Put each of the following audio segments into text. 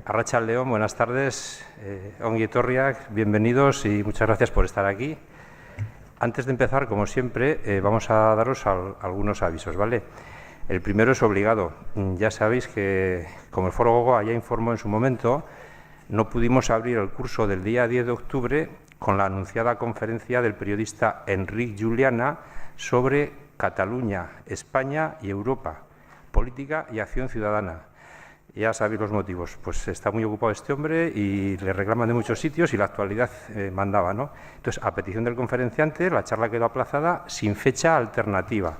Arratsaldeon, buenas tardes, ongi etorriak, bienvenidos y muchas gracias por estar aquí. Antes de empezar, como siempre, vamos a daros algunos avisos, ¿vale? El primero es obligado. Ya sabéis que, como el Foro Gogoa ya informó en su momento, no pudimos abrir el curso del día 10 de octubre con la anunciada conferencia del periodista Enric Juliana sobre Cataluña, España y Europa, política y acción ciudadana. Ya sabéis los motivos, pues está muy ocupado este hombre y le reclaman de muchos sitios y la actualidad mandaba, ¿no? Entonces, a petición del conferenciante, la charla quedó aplazada sin fecha alternativa.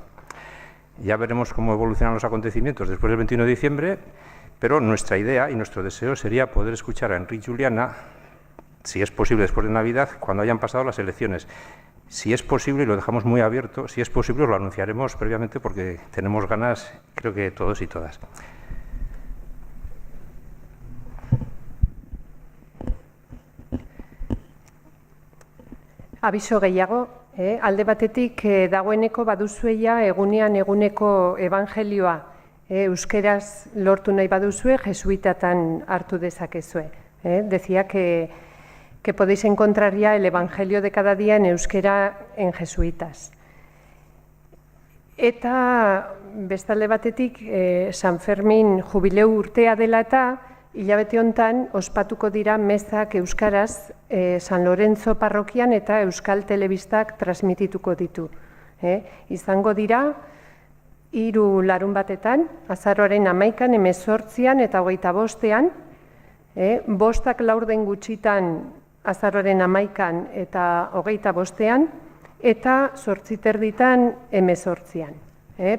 Ya veremos cómo evolucionan los acontecimientos después del 21 de diciembre, pero nuestra idea y nuestro deseo sería poder escuchar a Enric Juliana, si es posible después de Navidad, cuando hayan pasado las elecciones. Si es posible, y lo dejamos muy abierto, si es posible os lo anunciaremos previamente porque tenemos ganas, creo que todos y todas. Abiso gehiago, alde batetik dagoeneko baduzueia egunean-eguneko evangelioa euskeraz lortu nahi baduzue, jesuitatan hartu dezakezue. Decía que podéis encontrar ya el evangelio de cada día en euskera en jesuitas. Eta bestalde batetik San Fermin jubileu urtea dela eta hilabete hontan ospatuko dira mezak euskaraz San Lorenzo parrokian eta Euskal Telebistak transmitituko ditu. Izango dira 3 larunbatetan, azaroaren 11an, 18an eta 25ean, 5:04 gutxitan azaroaren 11an eta 25ean, eta 8:30 18an.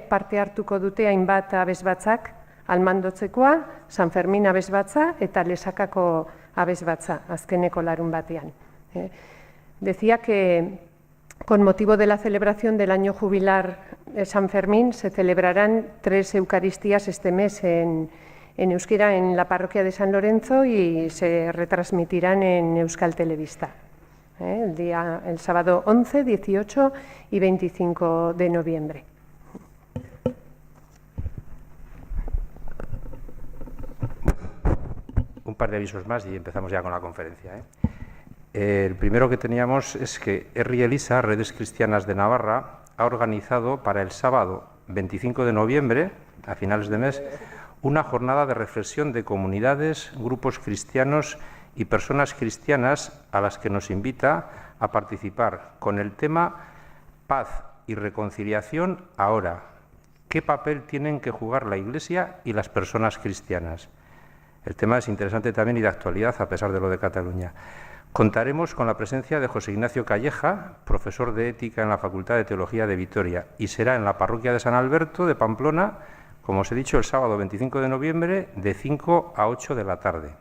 Parte hartuko dute hainbat abesbatzak, Almandotzekoa, San Fermin abesbatza eta Lesakako abesbatza, azkeneko larun batean. Decía que con motivo de la celebración del año jubilar de San Fermín se celebrarán 3 Eucaristías este mes en euskera en la parroquia de San Lorenzo y se retransmitirán en Euskal Telebista. El sábado 11, 18 y 25 de noviembre. Un par de avisos más y empezamos ya con la conferencia. El primero que teníamos es que Herri Elisa, Redes Cristianas de Navarra, ha organizado para el sábado 25 de noviembre, a finales de mes, una jornada de reflexión de comunidades, grupos cristianos y personas cristianas a las que nos invita a participar con el tema Paz y reconciliación ahora. ¿Qué papel tienen que jugar la Iglesia y las personas cristianas? El tema es interesante también y de actualidad, a pesar de lo de Cataluña. Contaremos con la presencia de José Ignacio Calleja, profesor de Ética en la Facultad de Teología de Vitoria, y será en la parroquia de San Alberto de Pamplona, como os he dicho, el sábado 25 de noviembre, de 5 a 8 de la tarde.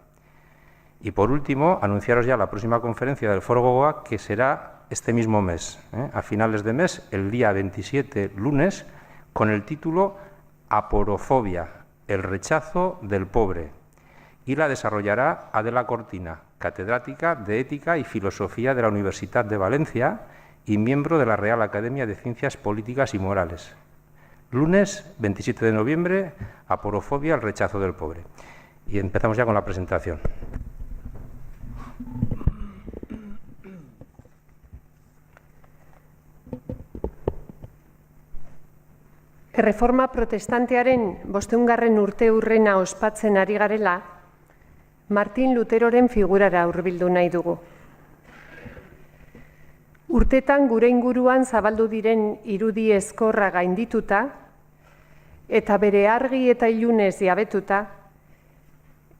Y por último, anunciaros ya la próxima conferencia del Foro Gogoa, que será este mismo mes, a finales de mes, el día 27, lunes, con el título Aporofobia, el rechazo del pobre. Y la desarrollará Adela Cortina, catedrática de Ética y Filosofía de la Universidad de Valencia y miembro de la Real Academia de Ciencias Políticas y Morales. Lunes 27 de noviembre, Aporofobia, el rechazo del pobre. Y empezamos ya con la presentación. Erreforma protestantearen 500. urte urrena ospatzen ari garela, Martin Luteroren figurara hurbildu nahi dugu. Urtetan gure inguruan zabaldu diren irudi ezkorra gaindituta eta bere argi eta ilunez jabetuta,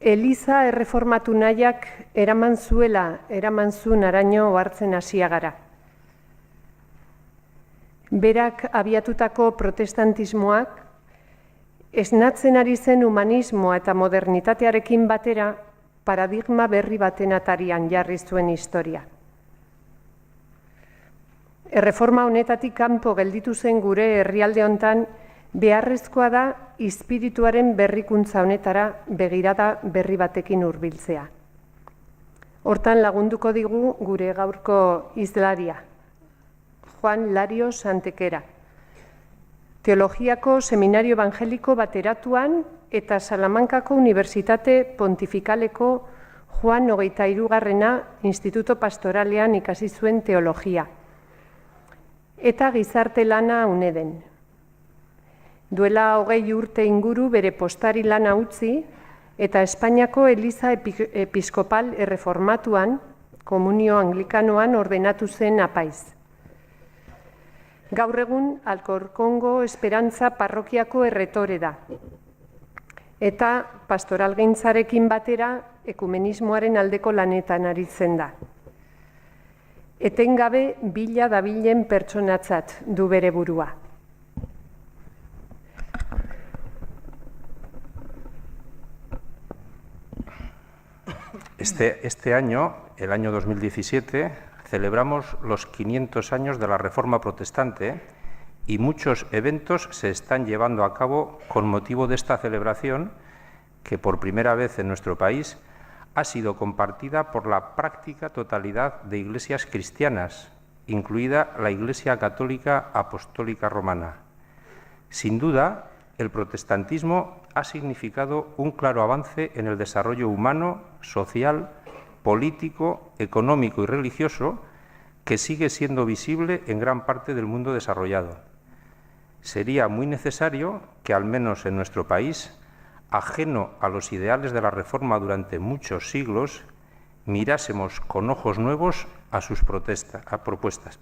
Eliza erreformatu nahiak eraman zuen haraino ohartzen hasia gara. Berak abiatutako protestantismoak esnatzen ari zen humanismoa eta modernitatearekin batera paradigma berri baten atarian jarri zuen historia. Erreforma honetatik kanpo gelditu zen gure herrialde hontan beharrezkoa da espirituaren berrikuntza honetara begirada berri batekin hurbiltzea. Hortan lagunduko digu gure gaurko hizlaria, Juan Larios Antequera, Teologiako Seminario Evangeliko Bateratuan eta Salamankako Unibertsitate Pontifikaleko Juan 23. Instituto Pastoralean ikasi zuen teologia. Eta gizarte lana UNEDen. Duela 20 urte inguru bere postari lana utzi eta Espainiako Eliza Episkopal Erreformatuan, Komunio Anglikanoan ordenatu zen apaiz. Gaur egun Alkorkongo Esperantza parrokiako erretore da. Eta pastoralgintzarekin batera ekumenismoaren aldeko lanetan aritzen da. Etengabe bila dabilen pertsonatzat du bere burua. Este año, el año 2017, celebramos los 500 años de la Reforma Protestante y muchos eventos se están llevando a cabo con motivo de esta celebración que por primera vez en nuestro país ha sido compartida por la práctica totalidad de iglesias cristianas, incluida la Iglesia Católica Apostólica Romana. Sin duda, el protestantismo ha significado un claro avance en el desarrollo humano, social, político, económico y religioso que sigue siendo visible en gran parte del mundo desarrollado. Sería muy necesario que, al menos en nuestro país, ajeno a los ideales de la Reforma durante muchos siglos, mirásemos con ojos nuevos a sus propuestas.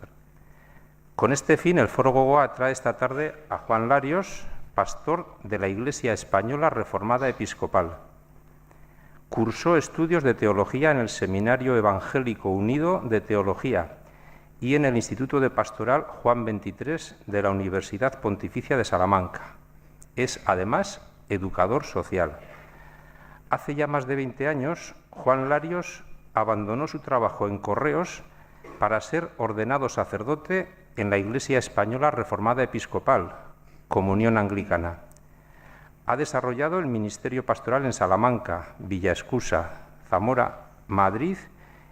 Con este fin, el Foro Gogoa trae esta tarde a Juan Larios, pastor de la Iglesia Española Reformada Episcopal. Cursó estudios de teología en el Seminario Evangélico Unido de Teología y en el Instituto de Pastoral Juan XXIII de la Universidad Pontificia de Salamanca. Es, además, educador social. Hace ya más de 20 años, Juan Larios abandonó su trabajo en Correos para ser ordenado sacerdote en la Iglesia Española Reformada Episcopal, Comunión Anglicana. Ha desarrollado el ministerio pastoral en Salamanca, Villaescusa, Zamora, Madrid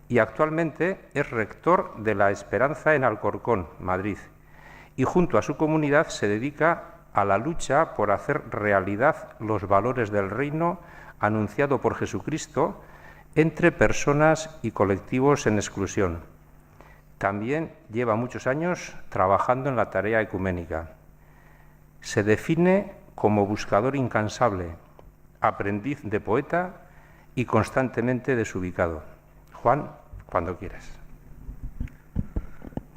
y actualmente es rector de La Esperanza en Alcorcón, Madrid. Y junto a su comunidad se dedica a la lucha por hacer realidad los valores del reino anunciado por Jesucristo entre personas y colectivos en exclusión. También lleva muchos años trabajando en la tarea ecuménica. Se define como buscador incansable, aprendiz de poeta y constantemente desubicado. Juan, cuando quieras.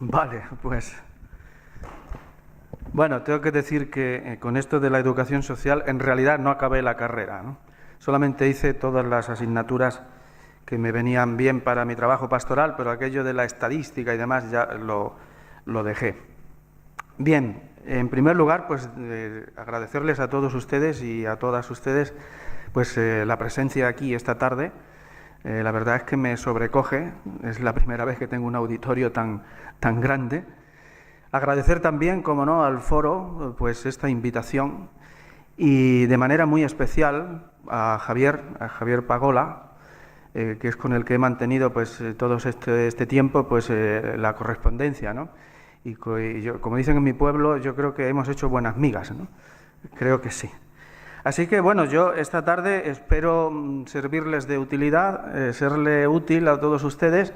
Vale, pues... Bueno, tengo que decir que con esto de la educación social, en realidad no acabé la carrera, ¿no? Solamente hice todas las asignaturas que me venían bien para mi trabajo pastoral, pero aquello de la estadística y demás ya lo dejé. Bien, en primer lugar, pues agradecerles a todos ustedes y a todas ustedes pues la presencia aquí esta tarde. La verdad es que me sobrecoge, es la primera vez que tengo un auditorio tan grande. Agradecer también, como no, al foro pues esta invitación y de manera muy especial a Javier Pagola, que es con el que he mantenido pues todo este tiempo pues la correspondencia, ¿no? Y yo, como dicen en mi pueblo, yo creo que hemos hecho buenas migas, ¿no? Creo que sí. Así que, bueno, yo esta tarde espero servirles de utilidad, serle útil a todos ustedes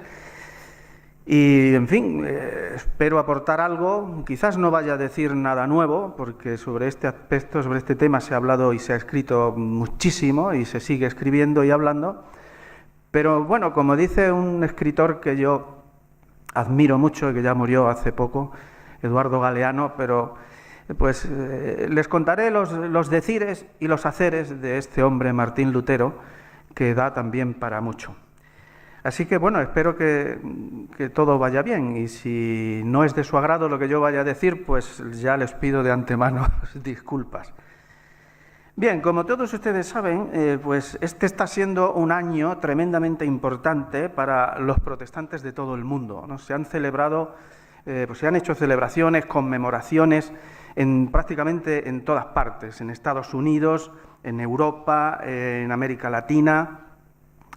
y, en fin, espero aportar algo. Quizás no vaya a decir nada nuevo, porque sobre este aspecto, sobre este tema se ha hablado y se ha escrito muchísimo y se sigue escribiendo y hablando. Pero, bueno, como dice un escritor que yo admiro mucho y que ya murió hace poco, Eduardo Galeano, pero pues les contaré los decires y los haceres de este hombre, Martín Lutero, que da también para mucho. Así que, bueno, espero que todo vaya bien y si no es de su agrado lo que yo vaya a decir, pues ya les pido de antemano disculpas. Bien, como todos ustedes saben, pues este está siendo un año tremendamente importante para los protestantes de todo el mundo, ¿no? Se han celebrado, pues se han hecho celebraciones, conmemoraciones prácticamente en todas partes, en Estados Unidos, en Europa, en América Latina,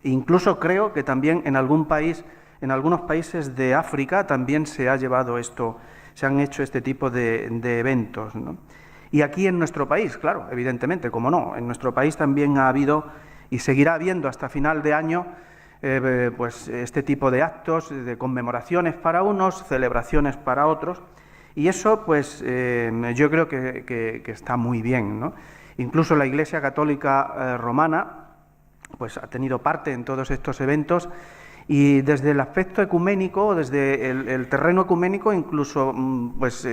incluso creo que también en algún país, en algunos países de África también se ha llevado esto, se han hecho este tipo de eventos, ¿no? Y aquí en nuestro país, claro, evidentemente, como no, en nuestro país también ha habido y seguirá habiendo hasta final de año pues este tipo de actos, de conmemoraciones para unos, celebraciones para otros, y eso pues yo creo que está muy bien, ¿no? Incluso la Iglesia Católica Romana pues ha tenido parte en todos estos eventos, y desde el aspecto ecuménico, desde el terreno ecuménico, incluso pues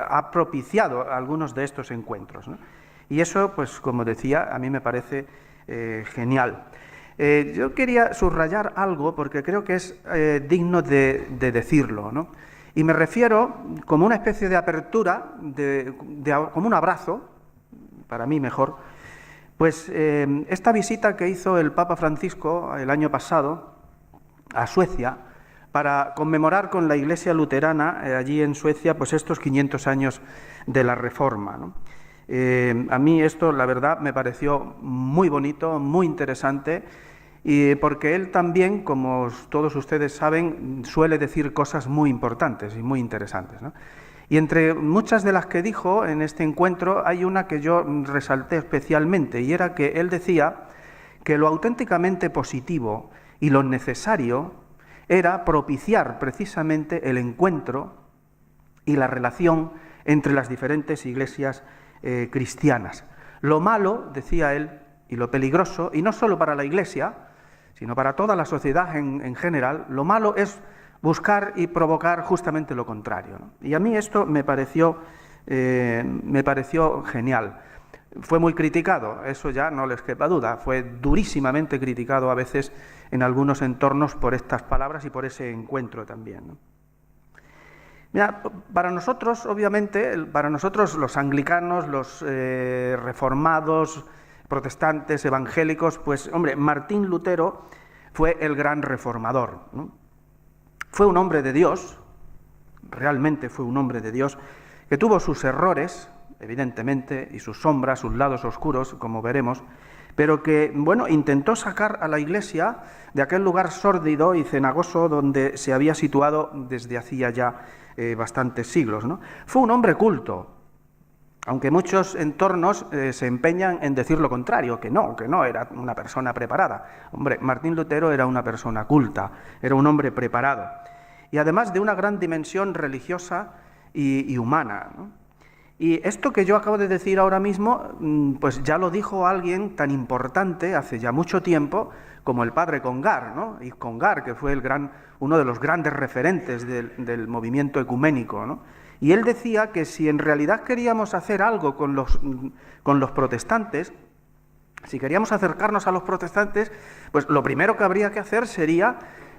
ha propiciado algunos de estos encuentros, ¿no? Y eso, pues como decía, a mí me parece genial. Yo quería subrayar algo porque creo que es digno de decirlo, ¿no? Y me refiero como una especie de apertura, como un abrazo, para mí mejor, pues esta visita que hizo el Papa Francisco el año pasado a Suecia para conmemorar con la Iglesia luterana allí en Suecia pues estos 500 años de la Reforma, ¿no? A mí esto, la verdad, me pareció muy bonito, muy interesante, y porque él también, como todos ustedes saben, suele decir cosas muy importantes y muy interesantes, ¿no? Y entre muchas de las que dijo en este encuentro hay una que yo resalté especialmente, y era que él decía que lo auténticamente positivo y lo necesario era propiciar precisamente el encuentro y la relación entre las diferentes iglesias cristianas. Lo malo, decía él, y lo peligroso, y no solo para la Iglesia, sino para toda la sociedad en general, lo malo es buscar y provocar justamente lo contrario, ¿no? Y a mí esto me pareció genial. Fue muy criticado, eso ya no les quepa duda, fue durísimamente criticado a veces en algunos entornos por estas palabras y por ese encuentro también, ¿no? Mira, para nosotros, obviamente, para nosotros los anglicanos, los reformados, protestantes, evangélicos, pues, hombre, Martín Lutero fue el gran reformador, ¿no? Fue un hombre de Dios, realmente fue un hombre de Dios, que tuvo sus errores, evidentemente, y sus sombras, sus lados oscuros, como veremos, pero que, bueno, intentó sacar a la Iglesia de aquel lugar sórdido y cenagoso donde se había situado desde hacía ya bastantes siglos, ¿no? Fue un hombre culto, aunque muchos entornos se empeñan en decir lo contrario, que no era una persona preparada. Hombre, Martín Lutero era una persona culta, era un hombre preparado, y además de una gran dimensión religiosa y humana, ¿no? Y esto que yo acabo de decir ahora mismo, pues ya lo dijo alguien tan importante hace ya mucho tiempo como el padre Congar, ¿no? Y Congar, que fue uno de los grandes referentes del movimiento ecuménico, ¿no? Y él decía que si en realidad queríamos hacer algo con los protestantes, si queríamos acercarnos a los protestantes, pues lo primero que habría que hacer sería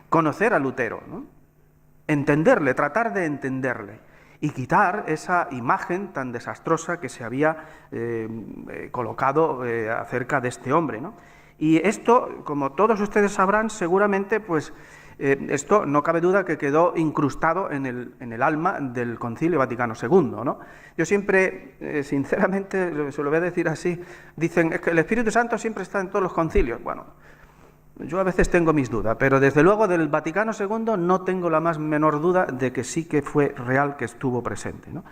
conocer a Lutero, ¿no? Entenderle, tratar de entenderle, y quitar esa imagen tan desastrosa que se había colocado acerca de este hombre, ¿no? Y esto, como todos ustedes sabrán, seguramente, pues esto no cabe duda que quedó incrustado en el alma del Concilio Vaticano II, ¿no? Yo siempre, sinceramente, se lo voy a decir así, dicen es que el Espíritu Santo siempre está en todos los concilios. Bueno, yo a veces tengo mis dudas, pero desde luego del Vaticano II no tengo la más menor duda de que sí que fue real, que estuvo presente, ¿no?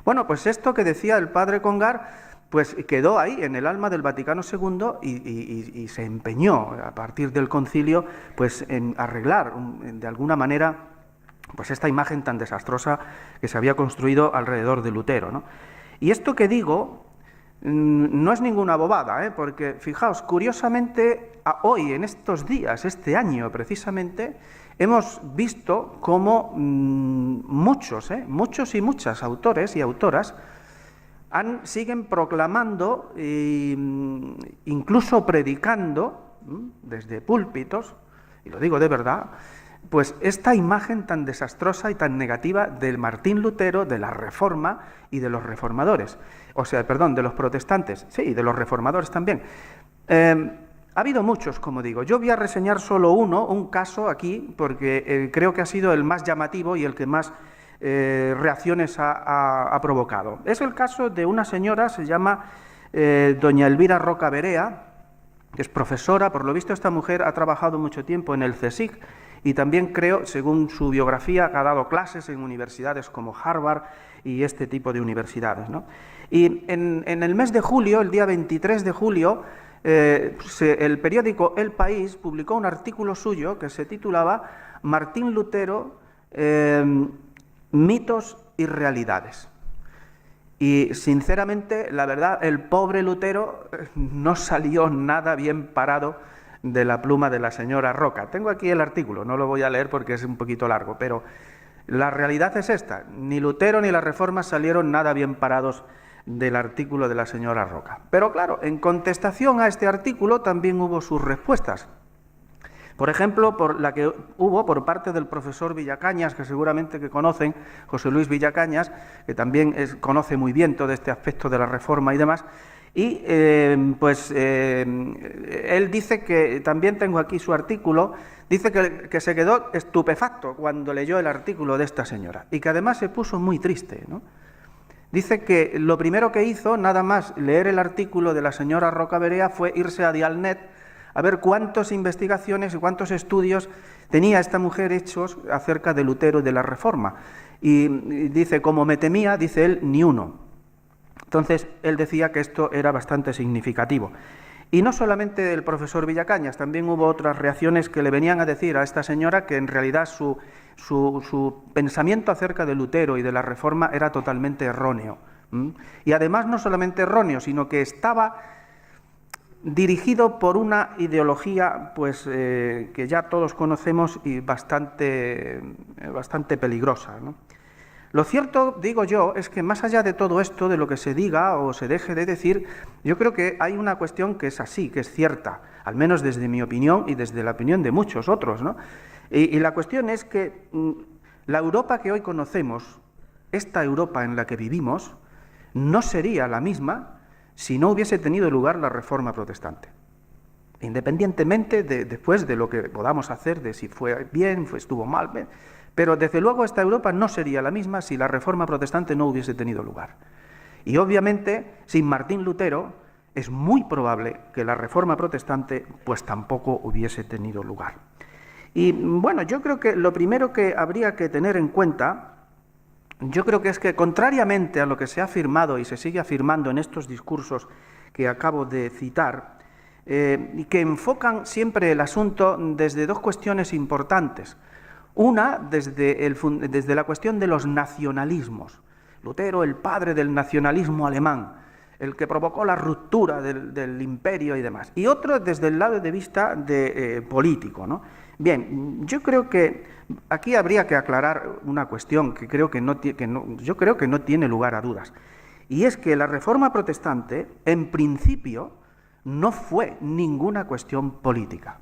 Bueno, pues esto que decía el padre Congar, pues quedó ahí en el alma del Vaticano II y se empeñó a partir del concilio pues en arreglar de alguna manera pues esta imagen tan desastrosa que se había construido alrededor de Lutero, ¿no? Y esto que digo no es ninguna bobada, porque fijaos, curiosamente, hoy, en estos días, este año precisamente, hemos visto cómo muchos y muchas autores y autoras siguen proclamando e incluso predicando desde púlpitos, y lo digo de verdad, pues esta imagen tan desastrosa y tan negativa del Martín Lutero, de la Reforma y de los reformadores. O sea, perdón, de los protestantes, sí, de los reformadores también. Ha habido muchos, como digo. Yo voy a reseñar solo un caso aquí, porque creo que ha sido el más llamativo y el que más reacciones ha provocado. Es el caso de una señora, se llama doña Elvira Roca Berea, que es profesora. Por lo visto, esta mujer ha trabajado mucho tiempo en el CSIC y también creo, según su biografía, ha dado clases en universidades como Harvard y este tipo de universidades, ¿no? Y en el mes de julio, el día 23 de julio, el periódico El País publicó un artículo suyo que se titulaba Martín Lutero, mitos y realidades. Y sinceramente, la verdad, el pobre Lutero no salió nada bien parado de la pluma de la señora Roca. Tengo aquí el artículo, no lo voy a leer porque es un poquito largo, pero la realidad es esta: ni Lutero ni la Reforma salieron nada bien parados del artículo de la señora Roca. Pero claro, en contestación a este artículo también hubo sus respuestas. Por ejemplo, la que hubo por parte del profesor Villacañas, que seguramente que conocen, José Luis Villacañas, que también conoce muy bien todo este aspecto de la Reforma y demás, y él dice que, también tengo aquí su artículo, dice que se quedó estupefacto cuando leyó el artículo de esta señora, y que además se puso muy triste, ¿no? Dice que lo primero que hizo, nada más leer el artículo de la señora Rocaberea, fue irse a Dialnet a ver cuántas investigaciones y cuántos estudios tenía esta mujer hechos acerca de Lutero y de la Reforma. Y dice, como me temía, dice él, ni uno. Entonces, él decía que esto era bastante significativo. Y no solamente el profesor Villacañas, también hubo otras reacciones que le venían a decir a esta señora que en realidad su pensamiento acerca de Lutero y de la Reforma era totalmente erróneo. Y además no solamente erróneo, sino que estaba dirigido por una ideología que ya todos conocemos y bastante peligrosa, ¿no? Lo cierto, digo yo, es que más allá de todo esto, de lo que se diga o se deje de decir, yo creo que hay una cuestión que es así, que es cierta, al menos desde mi opinión y desde la opinión de muchos otros, ¿no? Y la cuestión es que la Europa que hoy conocemos, esta Europa en la que vivimos, no sería la misma si no hubiese tenido lugar la Reforma Protestante. Independientemente después de lo que podamos hacer, de si fue bien, estuvo mal, bien, pero desde luego esta Europa no sería la misma si la Reforma Protestante no hubiese tenido lugar. Y obviamente, sin Martín Lutero, es muy probable que la Reforma Protestante pues tampoco hubiese tenido lugar. Y bueno, yo creo que lo primero que habría que tener en cuenta, yo creo que es que, contrariamente a lo que se ha afirmado y se sigue afirmando en estos discursos que acabo de citar, y que enfocan siempre el asunto desde dos cuestiones importantes. Una, desde la cuestión de los nacionalismos. Lutero, el padre del nacionalismo alemán, el que provocó la ruptura del imperio y demás. Y otro desde el lado de vista político, ¿no? Bien, yo creo que aquí habría que aclarar una cuestión que creo yo creo que no tiene lugar a dudas. Y es que la Reforma Protestante, en principio, no fue ninguna cuestión política.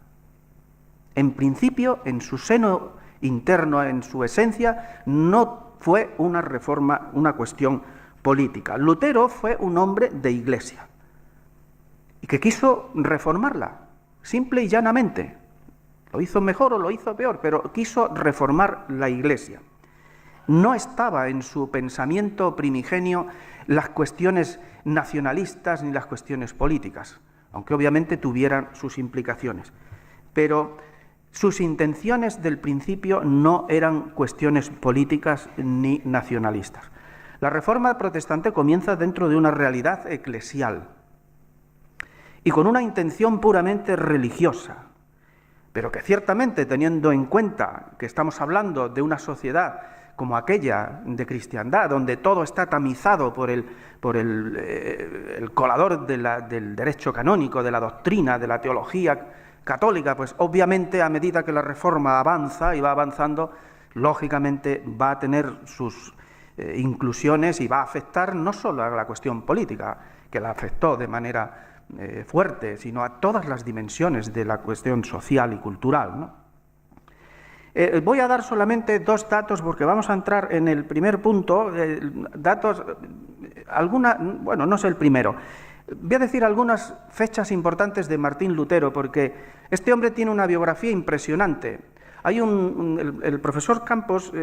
En principio, en su seno interno, en su esencia, no fue una reforma, una cuestión política. Lutero fue un hombre de iglesia y que quiso reformarla, simple y llanamente. Lo hizo mejor o lo hizo peor, pero quiso reformar la iglesia. No estaba en su pensamiento primigenio las cuestiones nacionalistas ni las cuestiones políticas, aunque obviamente tuvieran sus implicaciones. Pero sus intenciones del principio no eran cuestiones políticas ni nacionalistas. La Reforma Protestante comienza dentro de una realidad eclesial y con una intención puramente religiosa, pero que ciertamente, teniendo en cuenta que estamos hablando de una sociedad como aquella de cristiandad, donde todo está tamizado por el colador del derecho canónico, de la doctrina, de la teología católica, pues obviamente a medida que la Reforma avanza y va avanzando, lógicamente va a tener sus inclusiones y va a afectar no solo a la cuestión política, que la afectó de manera fuerte, sino a todas las dimensiones de la cuestión social y cultural, ¿no? Voy a dar solamente dos datos porque vamos a entrar en el primer punto, datos, bueno, no sé el primero. Voy a decir algunas fechas importantes de Martín Lutero, porque este hombre tiene una biografía impresionante. Hay el profesor Campos,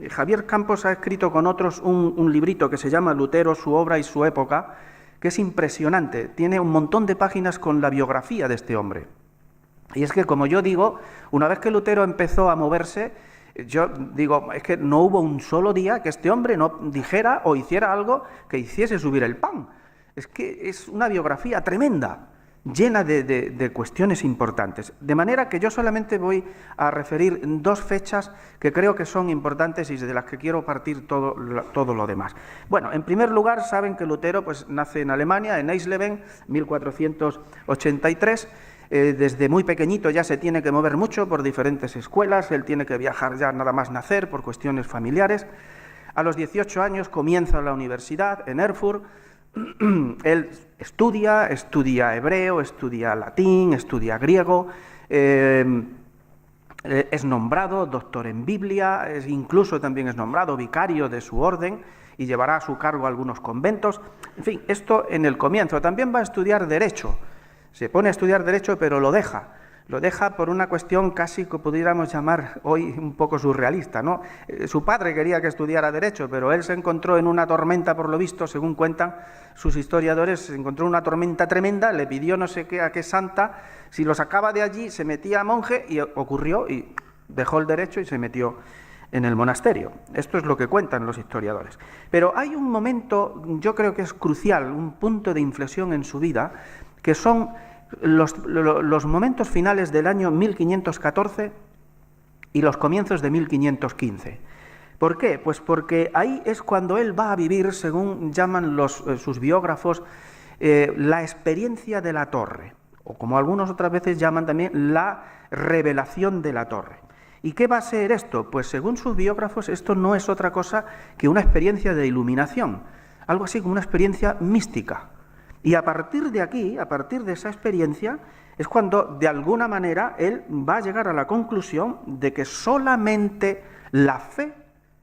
Javier Campos, ha escrito con otros un librito que se llama Lutero, su obra y su época, que es impresionante. Tiene un montón de páginas con la biografía de este hombre. Y es que, como yo digo, una vez que Lutero empezó a moverse, Yo digo, es que no hubo un solo día que este hombre no dijera o hiciera algo que hiciese subir el pan. Es que es una biografía tremenda, llena de cuestiones importantes. De manera que yo solamente voy a referir 2 fechas que creo que son importantes y de las que quiero partir todo lo demás. Bueno, en primer lugar, saben que Lutero pues, nace en Alemania, en Eisleben, 1483. Desde muy pequeñito ya se tiene que mover mucho por diferentes escuelas, él tiene que viajar ya nada más nacer por cuestiones familiares. A los 18 años comienza la universidad en Erfurt. Él estudia hebreo, estudia latín, estudia griego, es nombrado doctor en Biblia, incluso también es nombrado vicario de su orden y llevará a su cargo algunos conventos. En fin, esto en el comienzo. También va a estudiar Derecho. Se pone a estudiar Derecho, pero lo deja por una cuestión casi que pudiéramos llamar hoy un poco surrealista, ¿no? Su padre quería que estudiara Derecho, pero él se encontró en una tormenta, por lo visto, según cuentan sus historiadores, se encontró una tormenta tremenda, le pidió no sé qué a qué santa, si lo sacaba de allí se metía a monje y ocurrió y dejó el Derecho y se metió en el monasterio. Esto es lo que cuentan los historiadores. Pero hay un momento, yo creo que es crucial, un punto de inflexión en su vida, que son los momentos finales del año 1514 y los comienzos de 1515. ¿Por qué? Pues porque ahí es cuando él va a vivir, según llaman sus biógrafos, la experiencia de la torre, o como algunos otras veces llaman también la revelación de la torre. ¿Y qué va a ser esto? Pues según sus biógrafos esto no es otra cosa que una experiencia de iluminación, algo así como una experiencia mística. Y a partir de aquí, a partir de esa experiencia, es cuando de alguna manera él va a llegar a la conclusión de que solamente la fe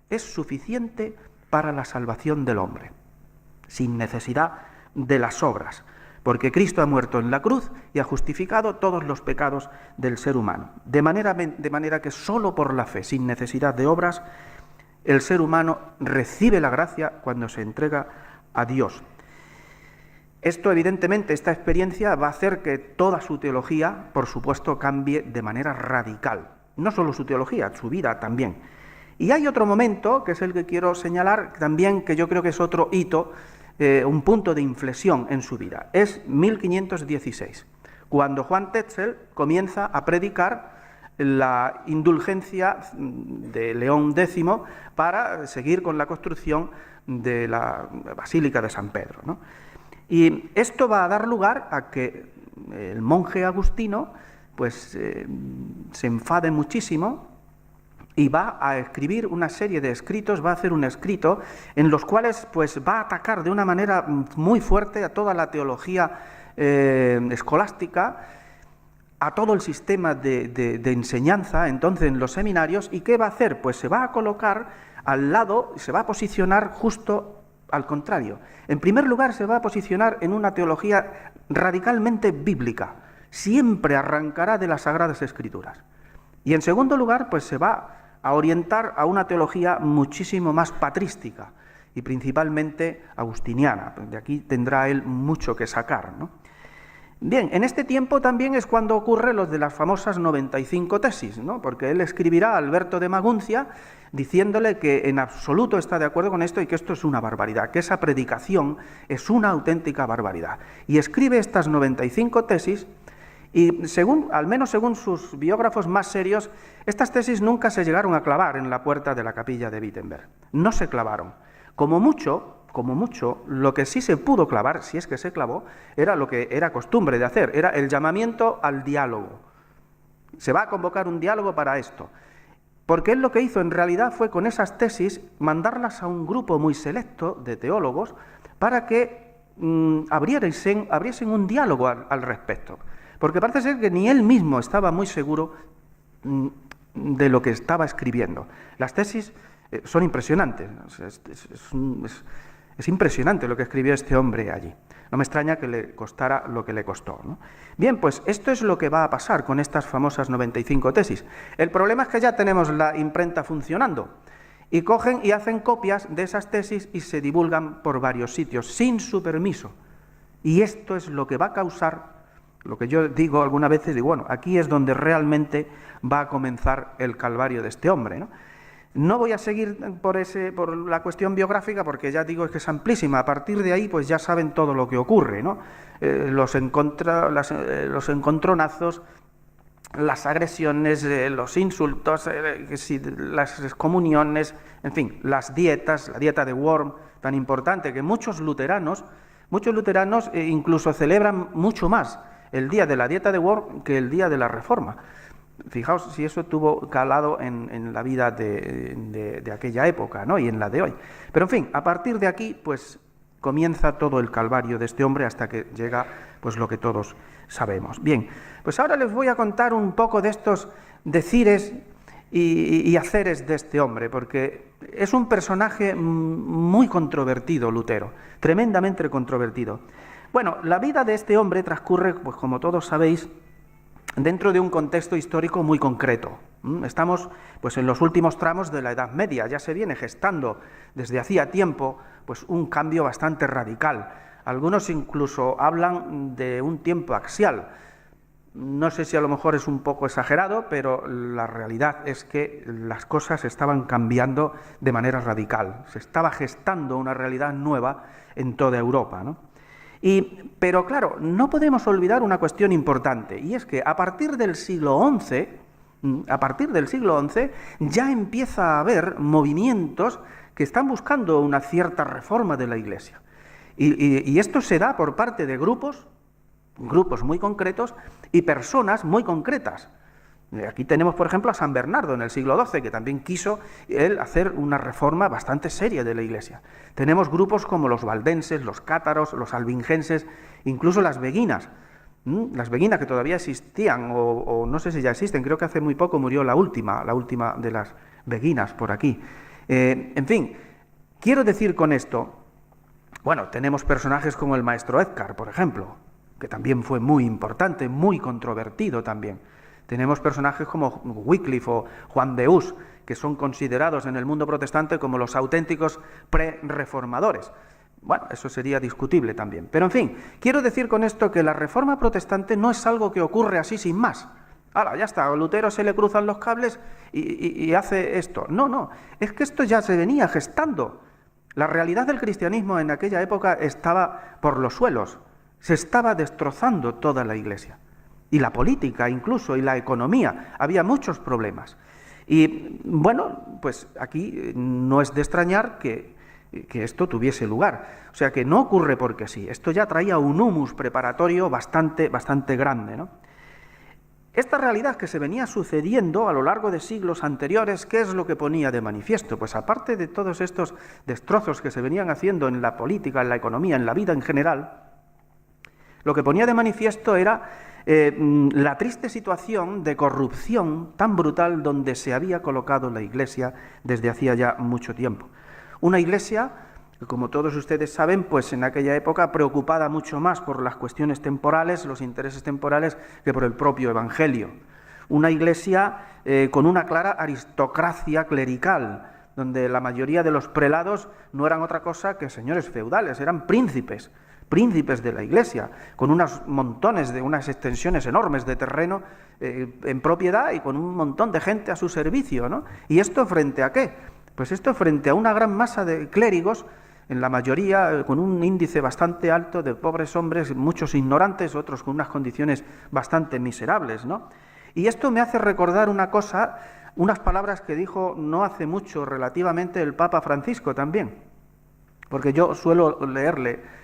es suficiente para la salvación del hombre, sin necesidad de las obras, porque Cristo ha muerto en la cruz y ha justificado todos los pecados del ser humano. De manera que solo por la fe, sin necesidad de obras, el ser humano recibe la gracia cuando se entrega a Dios. Esto, evidentemente, esta experiencia va a hacer que toda su teología, por supuesto, cambie de manera radical. No solo su teología, su vida también. Y hay otro momento, que es el que quiero señalar también, que yo creo que es otro hito, un punto de inflexión en su vida. Es 1516, cuando Juan Tetzel comienza a predicar la indulgencia de León X para seguir con la construcción de la Basílica de San Pedro, ¿no? Y esto va a dar lugar a que el monje agustino pues, se enfade muchísimo y va a escribir una serie de escritos, va a hacer un escrito en los cuales pues, va a atacar de una manera muy fuerte a toda la teología escolástica, a todo el sistema de enseñanza entonces en los seminarios. ¿Y qué va a hacer? Pues se va a colocar al lado, se va a posicionar justo al contrario. En primer lugar, se va a posicionar en una teología radicalmente bíblica. Siempre arrancará de las Sagradas Escrituras. Y en segundo lugar, pues se va a orientar a una teología muchísimo más patrística y principalmente agustiniana. De aquí tendrá él mucho que sacar, ¿no? Bien, en este tiempo también es cuando ocurre lo de las famosas 95 tesis, ¿no? Porque él escribirá a Alberto de Maguncia diciéndole que en absoluto está de acuerdo con esto y que esto es una barbaridad, que esa predicación es una auténtica barbaridad. Y escribe estas 95 tesis y al menos según sus biógrafos más serios, estas tesis nunca se llegaron a clavar en la puerta de la capilla de Wittenberg. No se clavaron. Como mucho, lo que sí se pudo clavar, si es que se clavó, era lo que era costumbre de hacer, era el llamamiento al diálogo. Se va a convocar un diálogo para esto. Porque él lo que hizo en realidad fue con esas tesis mandarlas a un grupo muy selecto de teólogos para que abriesen un diálogo al respecto. Porque parece ser que ni él mismo estaba muy seguro de lo que estaba escribiendo. Las tesis son impresionantes. Es impresionante lo que escribió este hombre allí. No me extraña que le costara lo que le costó, ¿no? Bien, pues esto es lo que va a pasar con estas famosas 95 tesis. El problema es que ya tenemos la imprenta funcionando y cogen y hacen copias de esas tesis y se divulgan por varios sitios sin su permiso. Y esto es lo que va a causar Lo que yo digo algunas veces, digo, bueno, aquí es donde realmente va a comenzar el calvario de este hombre, ¿no? No voy a seguir por la cuestión biográfica, porque ya digo, es que es amplísima. A partir de ahí, pues ya saben todo lo que ocurre, ¿no? Los encontronazos, las agresiones, los insultos, las excomuniones, en fin, las dietas, la dieta de Worms, tan importante, que muchos luteranos incluso celebran mucho más el día de la dieta de Worms que el día de la Reforma. Fijaos si eso tuvo calado en la vida de aquella época, ¿no? Y en la de hoy. Pero en fin, a partir de aquí, pues comienza todo el calvario de este hombre hasta que llega pues lo que todos sabemos. Bien, pues ahora les voy a contar un poco de estos decires y haceres de este hombre, porque es un personaje muy controvertido, Lutero, tremendamente controvertido. Bueno, la vida de este hombre transcurre, pues como todos sabéis, dentro de un contexto histórico muy concreto. Estamos pues en los últimos tramos de la Edad Media, ya se viene gestando desde hacía tiempo pues un cambio bastante radical. Algunos incluso hablan de un tiempo axial. No sé si a lo mejor es un poco exagerado, pero la realidad es que las cosas estaban cambiando de manera radical. Se estaba gestando una realidad nueva en toda Europa, ¿no? Pero claro, no podemos olvidar una cuestión importante, y es que a partir del siglo XI, ya empieza a haber movimientos que están buscando una cierta reforma de la Iglesia. Y esto se da por parte de grupos muy concretos y personas muy concretas. Aquí tenemos, por ejemplo, a San Bernardo en el siglo XII, que también quiso él hacer una reforma bastante seria de la Iglesia. Tenemos grupos como los valdenses, los cátaros, los albingenses, incluso las beguinas. Las beguinas que todavía existían, o no sé si ya existen, creo que hace muy poco murió la última de las beguinas por aquí. En fin, quiero decir con esto, bueno, tenemos personajes como el maestro Edgar, por ejemplo, que también fue muy importante, muy controvertido también. Tenemos personajes como Wycliffe o Juan de Hus, que son considerados en el mundo protestante como los auténticos pre-reformadores. Bueno, eso sería discutible también. Pero en fin, quiero decir con esto que la reforma protestante no es algo que ocurre así sin más. ¡Hala, ya está! A Lutero se le cruzan los cables y hace esto. No, es que esto ya se venía gestando. La realidad del cristianismo en aquella época estaba por los suelos. Se estaba destrozando toda la Iglesia. Y la política incluso, y la economía. Había muchos problemas. Y bueno, pues aquí no es de extrañar que esto tuviese lugar. O sea que no ocurre porque sí. Esto ya traía un humus preparatorio bastante grande, ¿no? Esta realidad que se venía sucediendo a lo largo de siglos anteriores, ¿qué es lo que ponía de manifiesto? Pues aparte de todos estos destrozos que se venían haciendo en la política, en la economía, en la vida en general, lo que ponía de manifiesto era la triste situación de corrupción tan brutal donde se había colocado la Iglesia desde hacía ya mucho tiempo. Una Iglesia que, como todos ustedes saben, pues en aquella época preocupada mucho más por las cuestiones temporales, los intereses temporales, que por el propio Evangelio. Una Iglesia con una clara aristocracia clerical, donde la mayoría de los prelados no eran otra cosa que señores feudales, eran príncipes de la Iglesia, con unas extensiones enormes de terreno en propiedad y con un montón de gente a su servicio, ¿no? ¿Y esto frente a qué? Pues esto frente a una gran masa de clérigos, en la mayoría con un índice bastante alto de pobres hombres, muchos ignorantes, otros con unas condiciones bastante miserables, ¿no? Y esto me hace recordar una cosa, unas palabras que dijo no hace mucho relativamente el Papa Francisco también, porque yo suelo leerle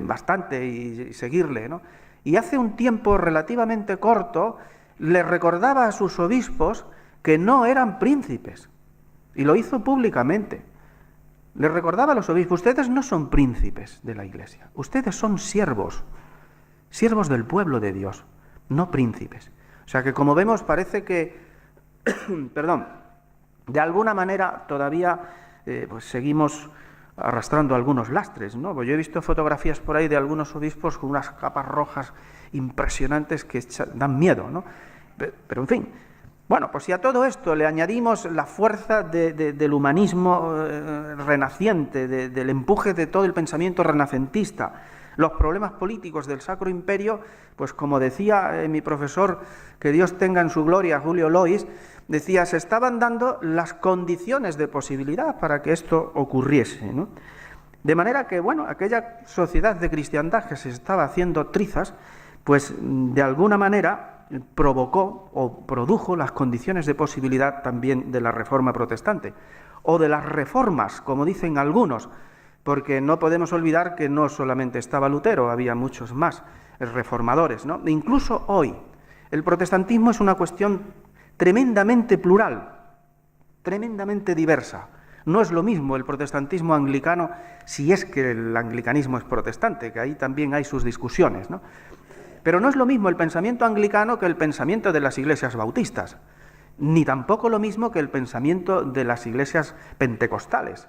bastante y seguirle, ¿no? Y hace un tiempo relativamente corto le recordaba a sus obispos que no eran príncipes, y lo hizo públicamente. Le recordaba a los obispos: ustedes no son príncipes de la Iglesia, ustedes son siervos del pueblo de Dios, no príncipes. O sea que, como vemos, parece que, de alguna manera todavía pues seguimos arrastrando algunos lastres, ¿no? Pues yo he visto fotografías por ahí de algunos obispos con unas capas rojas impresionantes que dan miedo, ¿no? Pero en fin, bueno, pues si a todo esto le añadimos la fuerza del humanismo renaciente, del empuje de todo el pensamiento renacentista, Los problemas políticos del Sacro Imperio, pues como decía mi profesor, que Dios tenga en su gloria, Julio Lois, decía, se estaban dando las condiciones de posibilidad para que esto ocurriese, ¿no? De manera que, bueno, aquella sociedad de cristiandad que se estaba haciendo trizas, pues de alguna manera provocó o produjo las condiciones de posibilidad también de la Reforma protestante, o de las reformas, como dicen algunos, porque no podemos olvidar que no solamente estaba Lutero, había muchos más reformadores, ¿no? Incluso hoy, el protestantismo es una cuestión tremendamente plural, tremendamente diversa. No es lo mismo el protestantismo anglicano, si es que el anglicanismo es protestante, que ahí también hay sus discusiones, ¿no? Pero no es lo mismo el pensamiento anglicano que el pensamiento de las iglesias bautistas, ni tampoco lo mismo que el pensamiento de las iglesias pentecostales,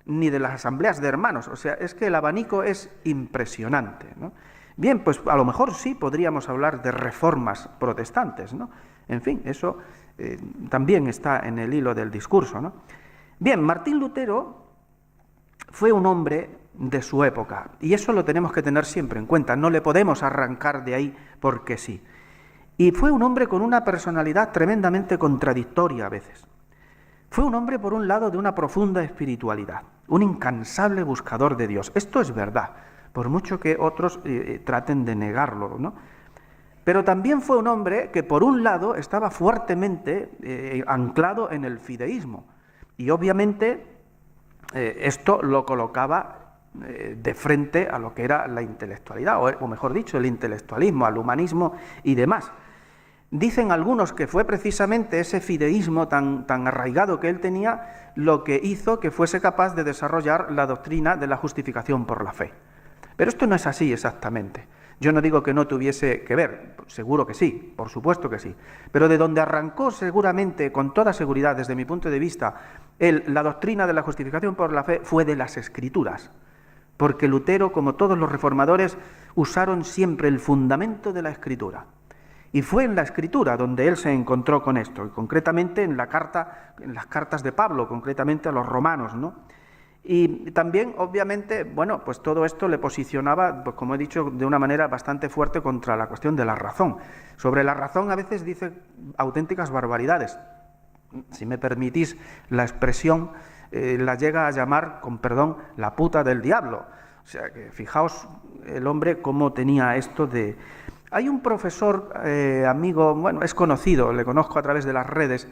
ni de las asambleas de hermanos. O sea, es que el abanico es impresionante, ¿no? Bien, pues a lo mejor sí podríamos hablar de reformas protestantes, ¿no? En fin, eso también está en el hilo del discurso, ¿no? Bien, Martín Lutero fue un hombre de su época, y eso lo tenemos que tener siempre en cuenta, no le podemos arrancar de ahí porque sí. Y fue un hombre con una personalidad tremendamente contradictoria a veces. Fue un hombre, por un lado, de una profunda espiritualidad, un incansable buscador de Dios. Esto es verdad, por mucho que otros traten de negarlo, ¿no? Pero también fue un hombre que, por un lado, estaba fuertemente anclado en el fideísmo. Y obviamente esto lo colocaba de frente a lo que era la intelectualidad, o mejor dicho, el intelectualismo, al humanismo y demás. Dicen algunos que fue precisamente ese fideísmo tan arraigado que él tenía lo que hizo que fuese capaz de desarrollar la doctrina de la justificación por la fe. Pero esto no es así exactamente. Yo no digo que no tuviese que ver, seguro que sí, por supuesto que sí, pero de donde arrancó seguramente, con toda seguridad, desde mi punto de vista, la doctrina de la justificación por la fe fue de las Escrituras, porque Lutero, como todos los reformadores, usaron siempre el fundamento de la Escritura. Y fue en la Escritura donde él se encontró con esto, y concretamente en las cartas de Pablo, concretamente a los romanos, ¿no? Y también, obviamente, bueno, pues todo esto le posicionaba, pues como he dicho, de una manera bastante fuerte contra la cuestión de la razón. Sobre la razón a veces dice auténticas barbaridades. Si me permitís la expresión, la llega a llamar, con perdón, la puta del diablo. O sea, que fijaos el hombre cómo tenía esto de... Hay un profesor, amigo, bueno, es conocido, le conozco a través de las redes.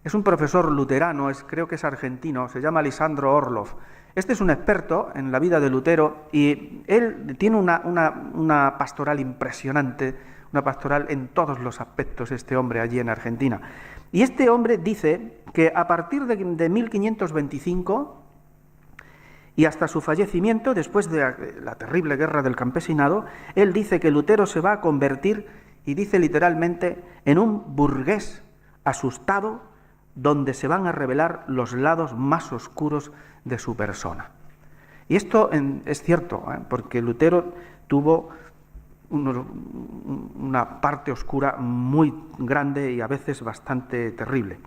Es un profesor luterano, creo que es argentino, se llama Lisandro Orlov. Este es un experto en la vida de Lutero y él tiene una pastoral impresionante, una pastoral en todos los aspectos, este hombre allí en Argentina. Y este hombre dice que a partir de 1525 y hasta su fallecimiento, después de la terrible guerra del campesinado, él dice que Lutero se va a convertir, y dice literalmente, en un burgués asustado, donde se van a revelar los lados más oscuros de su persona. Y esto es cierto, porque Lutero tuvo una parte oscura muy grande y a veces bastante terrible.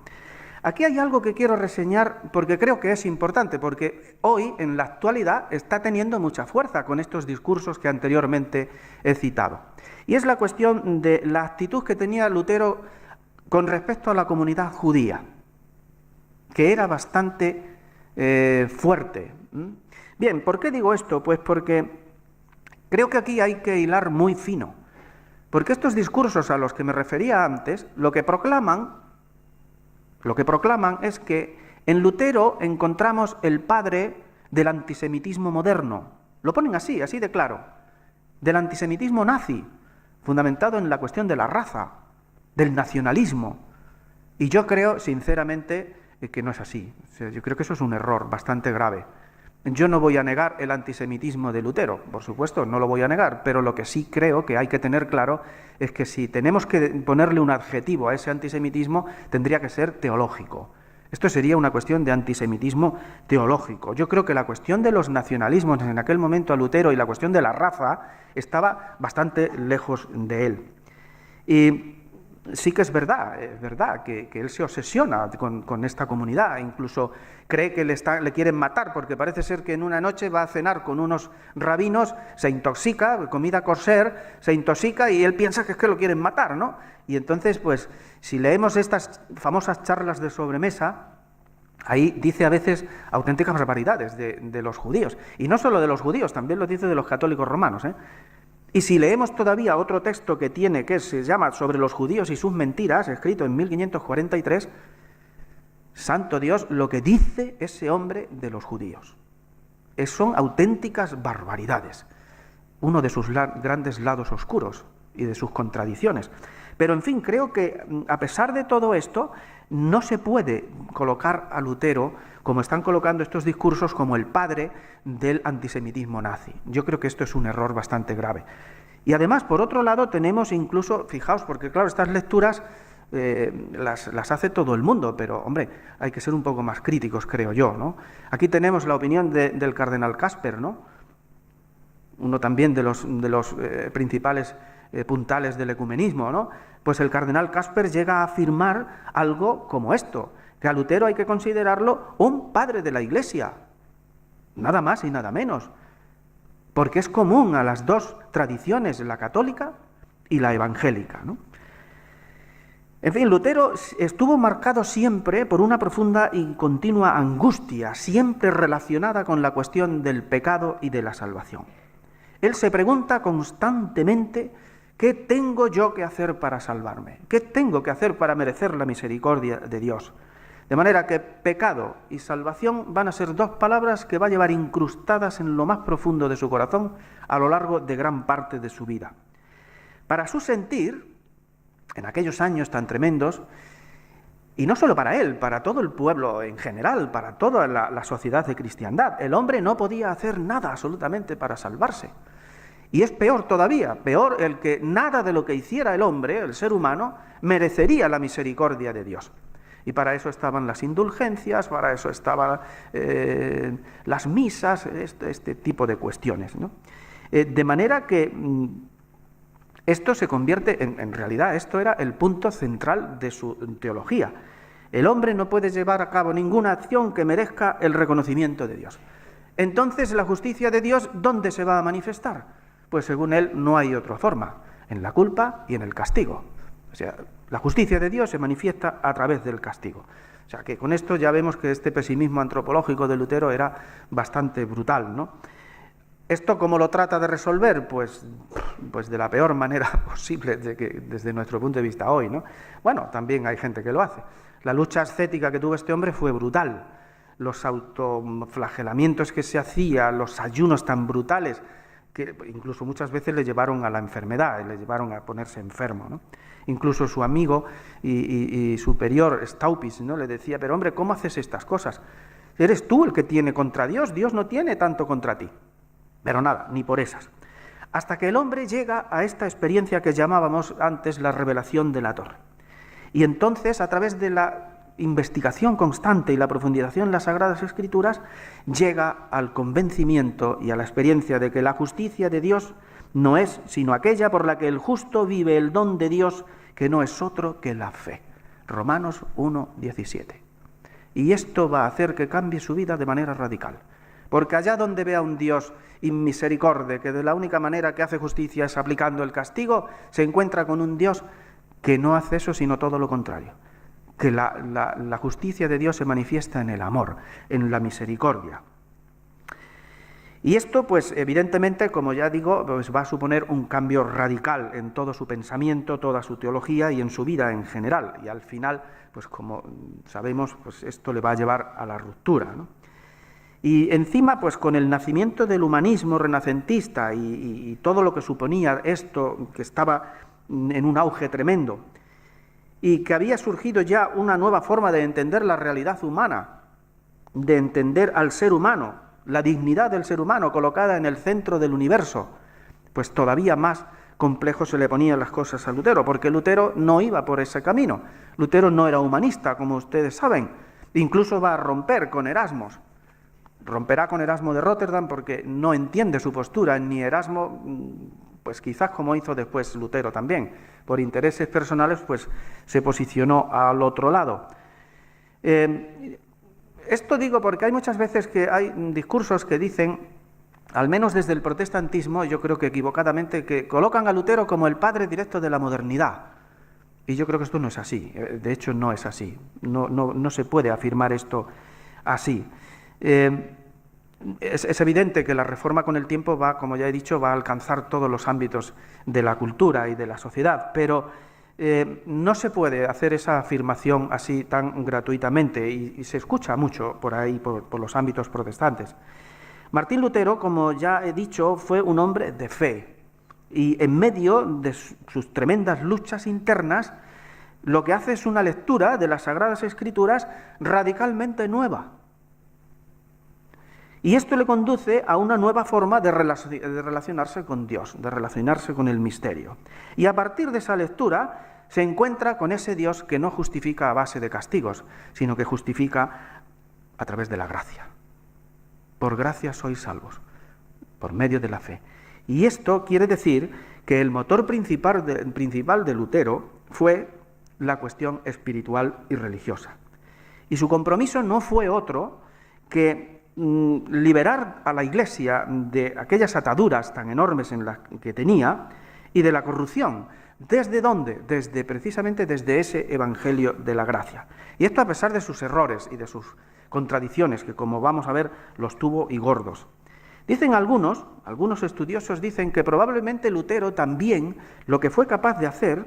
Aquí hay algo que quiero reseñar porque creo que es importante, porque hoy, en la actualidad, está teniendo mucha fuerza con estos discursos que anteriormente he citado. Y es la cuestión de la actitud que tenía Lutero con respecto a la comunidad judía, que era bastante fuerte. Bien, ¿por qué digo esto? Pues porque creo que aquí hay que hilar muy fino, porque estos discursos a los que me refería antes, lo que proclaman es que en Lutero encontramos el padre del antisemitismo moderno. Lo ponen así de claro, del antisemitismo nazi, fundamentado en la cuestión de la raza, del nacionalismo. Y yo creo, sinceramente, que no es así. O sea, yo creo que eso es un error bastante grave. Yo no voy a negar el antisemitismo de Lutero, por supuesto, no lo voy a negar, pero lo que sí creo que hay que tener claro es que si tenemos que ponerle un adjetivo a ese antisemitismo, tendría que ser teológico. Esto sería una cuestión de antisemitismo teológico. Yo creo que la cuestión de los nacionalismos en aquel momento a Lutero y la cuestión de la raza estaba bastante lejos de él. Y sí que es verdad que él se obsesiona con esta comunidad, incluso cree que le quieren matar, porque parece ser que en una noche va a cenar con unos rabinos, se intoxica, comida kosher, se intoxica y él piensa que es que lo quieren matar, ¿no? Y entonces, pues, si leemos estas famosas charlas de sobremesa, ahí dice a veces auténticas barbaridades de los judíos, y no solo de los judíos, también lo dice de los católicos romanos, ¿eh? Y si leemos todavía otro texto que tiene, que se llama Sobre los judíos y sus mentiras, escrito en 1543, santo Dios, lo que dice ese hombre de los judíos. Son auténticas barbaridades, uno de sus grandes lados oscuros y de sus contradicciones. Pero, en fin, creo que a pesar de todo esto, no se puede colocar a Lutero, como están colocando estos discursos, como el padre del antisemitismo nazi. Yo creo que esto es un error bastante grave. Y además, por otro lado, tenemos incluso, fijaos, porque claro, estas lecturas las hace todo el mundo, pero, hombre, hay que ser un poco más críticos, creo yo, ¿no? Aquí tenemos la opinión del cardenal Casper, ¿no? Uno también de los principales puntales del ecumenismo, ¿no? Pues el cardenal Casper llega a afirmar algo como esto, que a Lutero hay que considerarlo un padre de la Iglesia, nada más y nada menos, porque es común a las dos tradiciones, la católica y la evangélica, ¿no? En fin, Lutero estuvo marcado siempre por una profunda y continua angustia, siempre relacionada con la cuestión del pecado y de la salvación. Él se pregunta constantemente: ¿qué tengo yo que hacer para salvarme? ¿Qué tengo que hacer para merecer la misericordia de Dios? De manera que pecado y salvación van a ser dos palabras que va a llevar incrustadas en lo más profundo de su corazón a lo largo de gran parte de su vida. Para su sentir, en aquellos años tan tremendos, y no solo para él, para todo el pueblo en general, para toda la sociedad de cristiandad, el hombre no podía hacer nada absolutamente para salvarse. Y es peor todavía, peor el que nada de lo que hiciera el hombre, el ser humano, merecería la misericordia de Dios. Y para eso estaban las indulgencias, para eso estaban las misas, este tipo de cuestiones, ¿no? De manera que esto se convierte, en realidad, esto era el punto central de su teología. El hombre no puede llevar a cabo ninguna acción que merezca el reconocimiento de Dios. Entonces, la justicia de Dios, ¿dónde se va a manifestar? Pues según él no hay otra forma, en la culpa y en el castigo. O sea, la justicia de Dios se manifiesta a través del castigo. O sea, que con esto ya vemos que este pesimismo antropológico de Lutero era bastante brutal, ¿no? ¿Esto cómo lo trata de resolver? Pues de la peor manera posible desde nuestro punto de vista hoy, ¿no? Bueno, también hay gente que lo hace. La lucha ascética que tuvo este hombre fue brutal. Los autoflagelamientos que se hacía, los ayunos tan brutales, que incluso muchas veces le llevaron a la enfermedad, le llevaron a ponerse enfermo, ¿no? Incluso su amigo y superior, Staupitz, ¿no? Le decía: pero hombre, ¿cómo haces estas cosas? Eres tú el que tiene contra Dios, Dios no tiene tanto contra ti. Pero nada, ni por esas. Hasta que el hombre llega a esta experiencia que llamábamos antes la revelación de la torre. Y entonces, a través de la investigación constante y la profundización en las Sagradas Escrituras, llega al convencimiento y a la experiencia de que la justicia de Dios no es sino aquella por la que el justo vive el don de Dios, que no es otro que la fe. Romanos 1:17. Y esto va a hacer que cambie su vida de manera radical. Porque allá donde vea un Dios inmisericorde, que de la única manera que hace justicia es aplicando el castigo, se encuentra con un Dios que no hace eso, sino todo lo contrario. Que la justicia de Dios se manifiesta en el amor, en la misericordia. Y esto, pues, evidentemente, como ya digo, pues va a suponer un cambio radical en todo su pensamiento, toda su teología y en su vida en general. Y al final, pues como sabemos, pues esto le va a llevar a la ruptura, ¿no? Y encima, pues con el nacimiento del humanismo renacentista y todo lo que suponía esto, que estaba en un auge tremendo, y que había surgido ya una nueva forma de entender la realidad humana, de entender al ser humano, la dignidad del ser humano colocada en el centro del universo, pues todavía más complejo se le ponían las cosas a Lutero, porque Lutero no iba por ese camino. Lutero no era humanista, como ustedes saben, incluso va a romper con Erasmo. Romperá con Erasmo de Róterdam porque no entiende su postura, ni Erasmo pues quizás como hizo después Lutero también, por intereses personales, pues se posicionó al otro lado. Esto digo porque hay muchas veces que hay discursos que dicen, al menos desde el protestantismo, yo creo que equivocadamente, que colocan a Lutero como el padre directo de la modernidad. Y yo creo que esto no es así, de hecho no es así, no se puede afirmar esto así. Es evidente que la reforma con el tiempo va, como ya he dicho, va a alcanzar todos los ámbitos de la cultura y de la sociedad, pero no se puede hacer esa afirmación así tan gratuitamente y se escucha mucho por ahí, por los ámbitos protestantes. Martín Lutero, como ya he dicho, fue un hombre de fe y en medio de sus tremendas luchas internas lo que hace es una lectura de las Sagradas Escrituras radicalmente nueva. Y esto le conduce a una nueva forma de relacionarse con Dios, de relacionarse con el misterio. Y a partir de esa lectura se encuentra con ese Dios que no justifica a base de castigos, sino que justifica a través de la gracia. Por gracia sois salvos, por medio de la fe. Y esto quiere decir que el motor principal de Lutero fue la cuestión espiritual y religiosa. Y su compromiso no fue otro que liberar a la Iglesia de aquellas ataduras tan enormes en las que tenía y de la corrupción. ¿Desde dónde? Precisamente desde ese Evangelio de la gracia. Y esto a pesar de sus errores y de sus contradicciones, que como vamos a ver los tuvo y gordos. Dicen algunos estudiosos dicen que probablemente Lutero también lo que fue capaz de hacer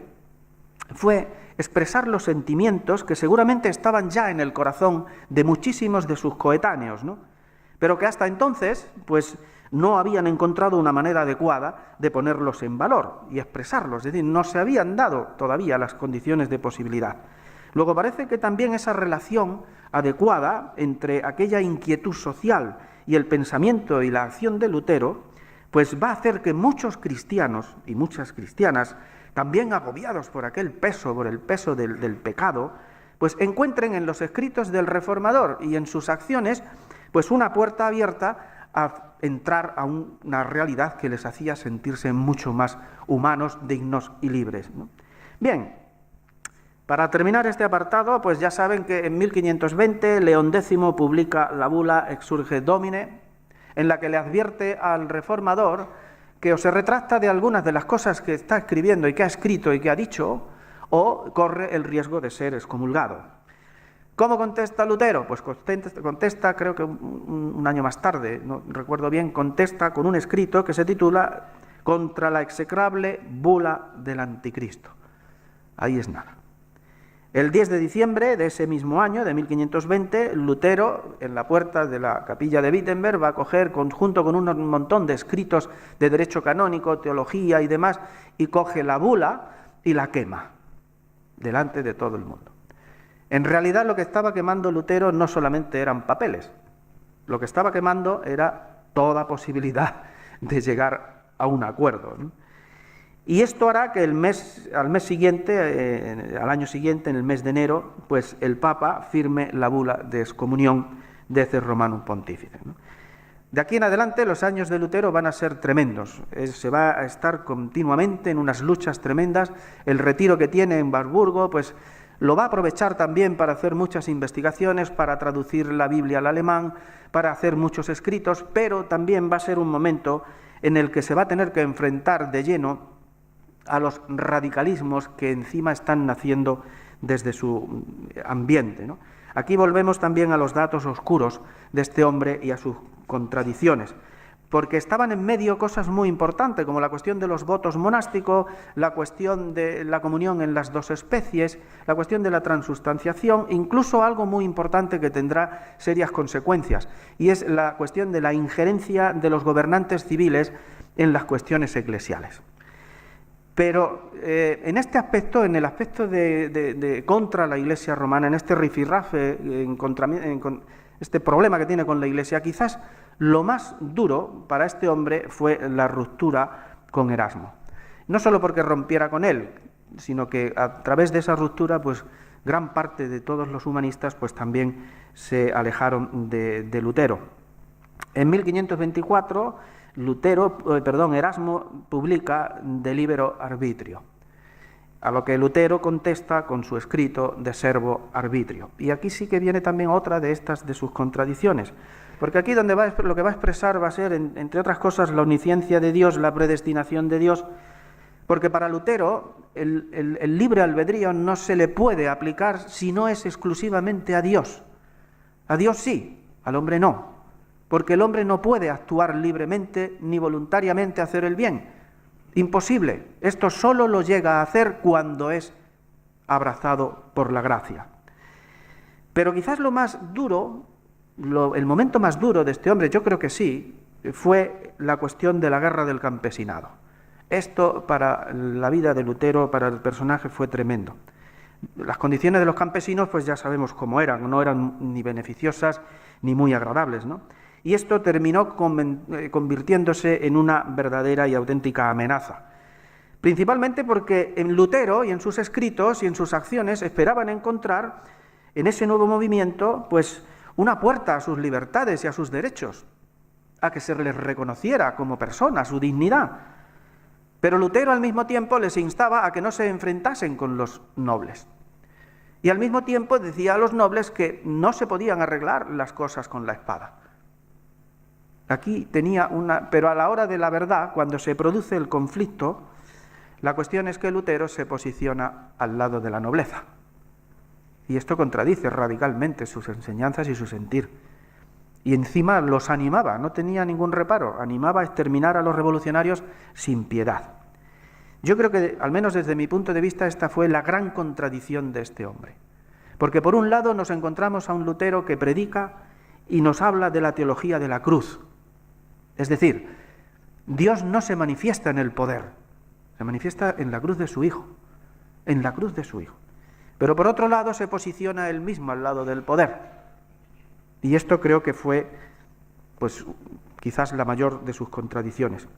fue expresar los sentimientos que seguramente estaban ya en el corazón de muchísimos de sus coetáneos, ¿no? Pero que hasta entonces, pues, no habían encontrado una manera adecuada de ponerlos en valor y expresarlos, es decir, no se habían dado todavía las condiciones de posibilidad. Luego parece que también esa relación adecuada entre aquella inquietud social y el pensamiento y la acción de Lutero, pues va a hacer que muchos cristianos y muchas cristianas, también agobiados por aquel peso, por el peso del pecado, pues encuentren en los escritos del Reformador y en sus acciones, pues una puerta abierta a entrar a una realidad que les hacía sentirse mucho más humanos, dignos y libres, ¿no? Bien, para terminar este apartado, pues ya saben que en 1520 León X publica la bula Exsurge Domine, en la que le advierte al Reformador que o se retracta de algunas de las cosas que está escribiendo y que ha escrito y que ha dicho, o corre el riesgo de ser excomulgado. ¿Cómo contesta Lutero? Pues contesta, creo que un año más tarde, no recuerdo bien, contesta con un escrito que se titula Contra la execrable bula del anticristo. Ahí es nada. El 10 de diciembre de ese mismo año, de 1520, Lutero, en la puerta de la capilla de Wittenberg, va a coger, junto con un montón de escritos de derecho canónico, teología y demás, y coge la bula y la quema delante de todo el mundo. En realidad lo que estaba quemando Lutero no solamente eran papeles, lo que estaba quemando era toda posibilidad de llegar a un acuerdo, ¿no? Y esto hará que al año siguiente, en el mes de enero, pues el Papa firme la bula de excomunión de Ecce Romanum Pontifice, ¿no? De aquí en adelante los años de Lutero van a ser tremendos, se va a estar continuamente en unas luchas tremendas. El retiro que tiene en Warburgo, pues lo va a aprovechar también para hacer muchas investigaciones, para traducir la Biblia al alemán, para hacer muchos escritos, pero también va a ser un momento en el que se va a tener que enfrentar de lleno a los radicalismos que encima están naciendo desde su ambiente, ¿no? Aquí volvemos también a los datos oscuros de este hombre y a sus contradicciones, porque estaban en medio cosas muy importantes, como la cuestión de los votos monásticos, la cuestión de la comunión en las dos especies, la cuestión de la transustanciación, incluso algo muy importante que tendrá serias consecuencias, y es la cuestión de la injerencia de los gobernantes civiles en las cuestiones eclesiales. Pero en este aspecto, en el aspecto de contra la Iglesia romana, en este rifirrafe, este problema que tiene con la Iglesia, quizás lo más duro para este hombre fue la ruptura con Erasmo. No solo porque rompiera con él, sino que a través de esa ruptura, pues gran parte de todos los humanistas pues también se alejaron de Lutero. En 1524 Erasmo publica De Libero Arbitrio, a lo que Lutero contesta con su escrito De Servo Arbitrio. Y aquí sí que viene también otra de estas de sus contradicciones, porque aquí lo que va a expresar va a ser, entre otras cosas, la omnisciencia de Dios, la predestinación de Dios, porque para Lutero el libre albedrío no se le puede aplicar si no es exclusivamente a Dios. A Dios sí, al hombre no, porque el hombre no puede actuar libremente ni voluntariamente hacer el bien. Imposible. Esto solo lo llega a hacer cuando es abrazado por la gracia. Pero quizás lo más duro, el momento más duro de este hombre, yo creo que sí, fue la cuestión de la guerra del campesinado. Esto para la vida de Lutero, para el personaje, fue tremendo. Las condiciones de los campesinos, pues ya sabemos cómo eran, no eran ni beneficiosas ni muy agradables, ¿no? Y esto terminó convirtiéndose en una verdadera y auténtica amenaza. Principalmente porque en Lutero y en sus escritos y en sus acciones esperaban encontrar en ese nuevo movimiento pues una puerta a sus libertades y a sus derechos, a que se les reconociera como persona, su dignidad. Pero Lutero al mismo tiempo les instaba a que no se enfrentasen con los nobles. Y al mismo tiempo decía a los nobles que no se podían arreglar las cosas con la espada. Aquí pero a la hora de la verdad, cuando se produce el conflicto, la cuestión es que Lutero se posiciona al lado de la nobleza. Y esto contradice radicalmente sus enseñanzas y su sentir. Y encima los animaba, no tenía ningún reparo, animaba a exterminar a los revolucionarios sin piedad. Yo creo que, al menos desde mi punto de vista, esta fue la gran contradicción de este hombre. Porque por un lado nos encontramos a un Lutero que predica y nos habla de la teología de la cruz. Es decir, Dios no se manifiesta en el poder, se manifiesta en la cruz de su Hijo, en la cruz de su Hijo. Pero por otro lado se posiciona él mismo al lado del poder. Y esto creo que fue, pues, quizás la mayor de sus contradicciones.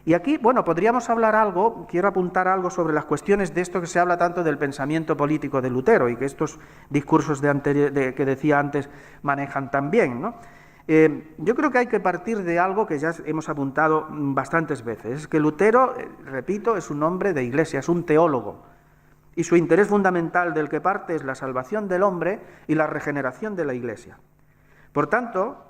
Y aquí, bueno, podríamos hablar algo, quiero apuntar algo sobre las cuestiones de esto que se habla tanto del pensamiento político de Lutero y que estos discursos que decía antes manejan también, ¿no? Yo creo que hay que partir de algo que ya hemos apuntado bastantes veces, es que Lutero, repito, es un hombre de iglesia, es un teólogo, y su interés fundamental del que parte es la salvación del hombre y la regeneración de la iglesia. Por tanto,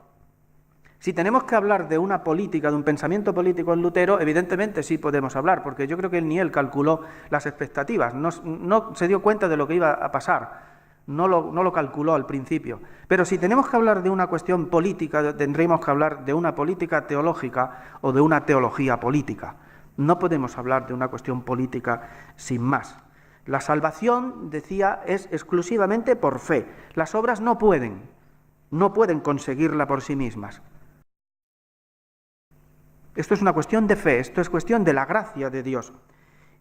si tenemos que hablar de una política, de un pensamiento político en Lutero, evidentemente sí podemos hablar, porque yo creo que ni él calculó las expectativas, no se dio cuenta de lo que iba a pasar. No lo calculó al principio. Pero si tenemos que hablar de una cuestión política, tendríamos que hablar de una política teológica o de una teología política. No podemos hablar de una cuestión política sin más. La salvación, decía, es exclusivamente por fe. Las obras no pueden conseguirla por sí mismas. Esto es una cuestión de fe, esto es cuestión de la gracia de Dios.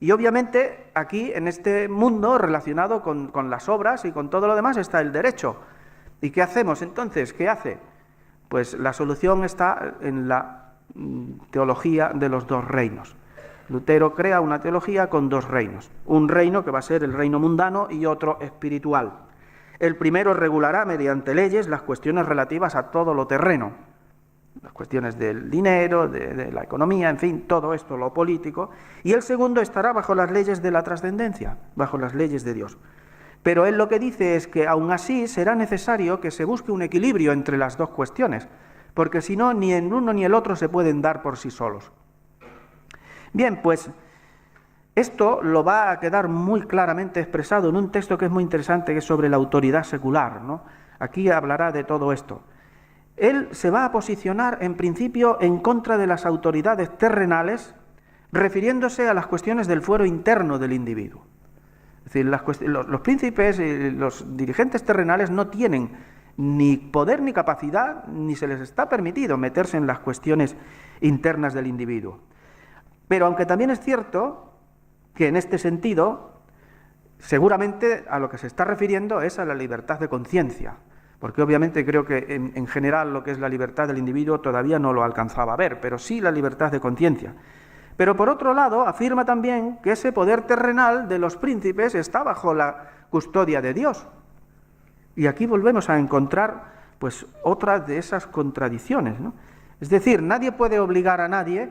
Y obviamente aquí, en este mundo relacionado con las obras y con todo lo demás, está el derecho. ¿Y qué hacemos entonces? ¿Qué hace? Pues la solución está en la teología de los dos reinos. Lutero crea una teología con dos reinos. Un reino que va a ser el reino mundano y otro espiritual. El primero regulará mediante leyes las cuestiones relativas a todo lo terreno. Las cuestiones del dinero, de la economía, en fin, todo esto, lo político, y el segundo estará bajo las leyes de la trascendencia, bajo las leyes de Dios. Pero él lo que dice es que aún así será necesario que se busque un equilibrio entre las dos cuestiones, porque si no, ni el uno ni el otro se pueden dar por sí solos. Bien, pues esto lo va a quedar muy claramente expresado en un texto que es muy interesante, que es sobre la autoridad secular, ¿no? Aquí hablará de todo esto. Él se va a posicionar, en principio, en contra de las autoridades terrenales, refiriéndose a las cuestiones del fuero interno del individuo. Es decir, los príncipes y los dirigentes terrenales no tienen ni poder ni capacidad, ni se les está permitido meterse en las cuestiones internas del individuo. Pero aunque también es cierto que en este sentido, seguramente a lo que se está refiriendo es a la libertad de conciencia, porque obviamente creo que en general lo que es la libertad del individuo todavía no lo alcanzaba a ver, pero sí la libertad de conciencia. Pero por otro lado, afirma también que ese poder terrenal de los príncipes está bajo la custodia de Dios. Y aquí volvemos a encontrar pues otra de esas contradicciones, ¿no? Es decir, nadie puede obligar a nadie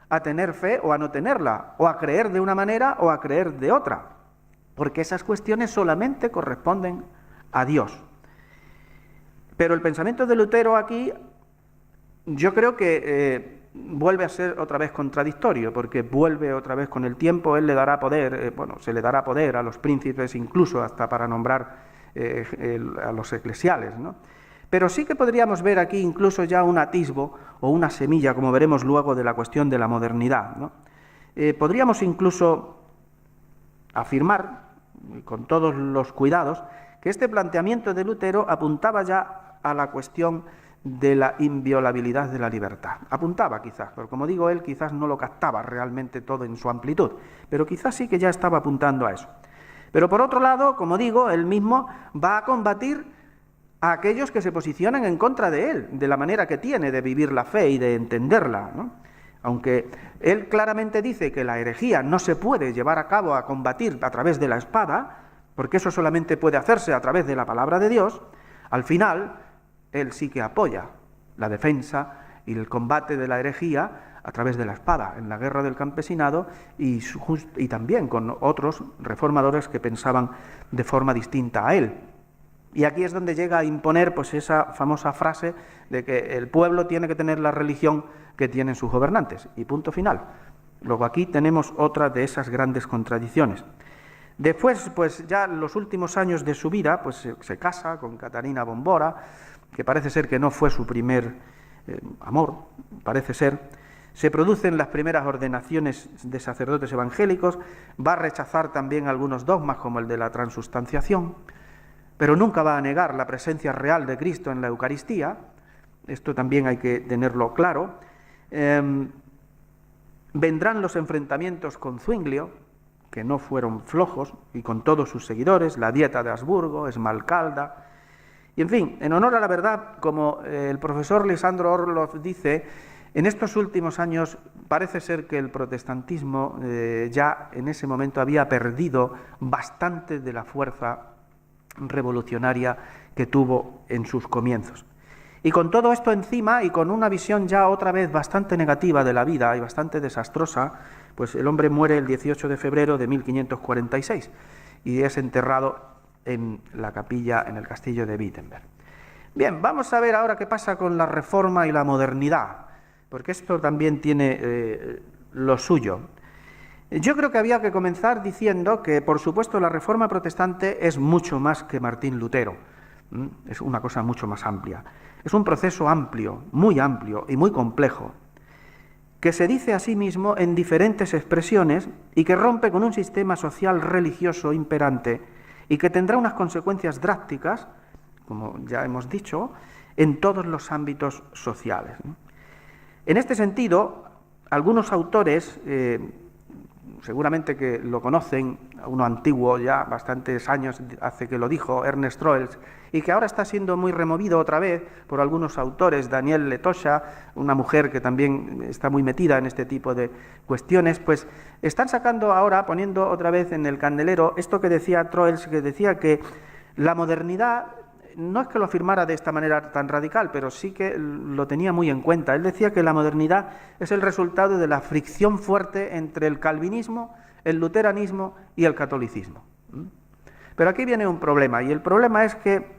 a tener fe o a no tenerla, o a creer de una manera o a creer de otra, porque esas cuestiones solamente corresponden a Dios. Pero el pensamiento de Lutero aquí, yo creo que vuelve a ser otra vez contradictorio, porque vuelve otra vez con el tiempo, él le dará poder, se le dará poder a los príncipes, incluso hasta para nombrar a los eclesiales, ¿no? Pero sí que podríamos ver aquí incluso ya un atisbo o una semilla, como veremos luego, de la cuestión de la modernidad, ¿no? Podríamos incluso afirmar, con todos los cuidados, que este planteamiento de Lutero apuntaba ya a la cuestión de la inviolabilidad de la libertad. Apuntaba quizás, pero como digo, él quizás no lo captaba realmente todo en su amplitud, pero quizás sí que ya estaba apuntando a eso. Pero por otro lado, como digo, él mismo va a combatir a aquellos que se posicionan en contra de él, de la manera que tiene de vivir la fe y de entenderla, ¿no? Aunque él claramente dice que la herejía no se puede llevar a cabo, a combatir a través de la espada, porque eso solamente puede hacerse a través de la palabra de Dios, al final él sí que apoya la defensa y el combate de la herejía a través de la espada, en la guerra del campesinado y también con otros reformadores que pensaban de forma distinta a él. Y aquí es donde llega a imponer pues esa famosa frase de que el pueblo tiene que tener la religión que tienen sus gobernantes, y punto final. Luego aquí tenemos otra de esas grandes contradicciones. Después, pues ya en los últimos años de su vida, pues se casa con Catarina Bombora, que parece ser que no fue su primer amor, parece ser. Se producen las primeras ordenaciones de sacerdotes evangélicos, va a rechazar también algunos dogmas como el de la transustanciación, pero nunca va a negar la presencia real de Cristo en la Eucaristía. Esto también hay que tenerlo claro. Vendrán los enfrentamientos con Zwinglio, que no fueron flojos, y con todos sus seguidores, la Dieta de Habsburgo, Esmalcalda. Y en fin, en honor a la verdad, como el profesor Lisandro Orloff dice, en estos últimos años parece ser que el protestantismo ya en ese momento había perdido bastante de la fuerza revolucionaria que tuvo en sus comienzos. Y con todo esto encima, y con una visión ya otra vez bastante negativa de la vida y bastante desastrosa, pues el hombre muere el 18 de febrero de 1546 y es enterrado en la capilla en el castillo de Wittenberg. Bien, vamos a ver ahora qué pasa con la Reforma y la modernidad, porque esto también tiene lo suyo. Yo creo que había que comenzar diciendo que, por supuesto, la Reforma protestante es mucho más que Martín Lutero. Es una cosa mucho más amplia. Es un proceso amplio y muy complejo, que se dice a sí mismo en diferentes expresiones y que rompe con un sistema social religioso imperante y que tendrá unas consecuencias drásticas, como ya hemos dicho, en todos los ámbitos sociales. En este sentido, algunos autores, seguramente que lo conocen, uno antiguo ya, bastantes años hace que lo dijo, Ernest Troels, y que ahora está siendo muy removido otra vez por algunos autores, Daniel Letosha, una mujer que también está muy metida en este tipo de cuestiones, pues están sacando ahora, poniendo otra vez en el candelero esto que decía Troels, que decía que la modernidad, no es que lo afirmara de esta manera tan radical, pero sí que lo tenía muy en cuenta. Él decía que la modernidad es el resultado de la fricción fuerte entre el calvinismo, el luteranismo y el catolicismo. Pero aquí viene un problema, y el problema es que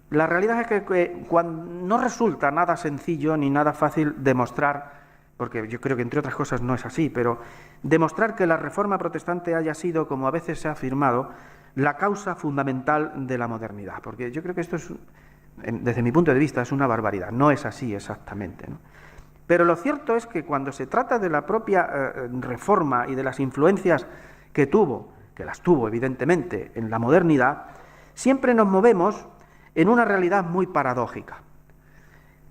la realidad es que cuando no resulta nada sencillo ni nada fácil demostrar, porque yo creo que entre otras cosas no es así, pero demostrar que la Reforma protestante haya sido, como a veces se ha afirmado, la causa fundamental de la modernidad, porque yo creo que esto es, desde mi punto de vista, es una barbaridad, no es así exactamente, ¿no? Pero lo cierto es que cuando se trata de la propia Reforma y de las influencias que tuvo, que las tuvo evidentemente en la modernidad, siempre nos movemos en una realidad muy paradójica.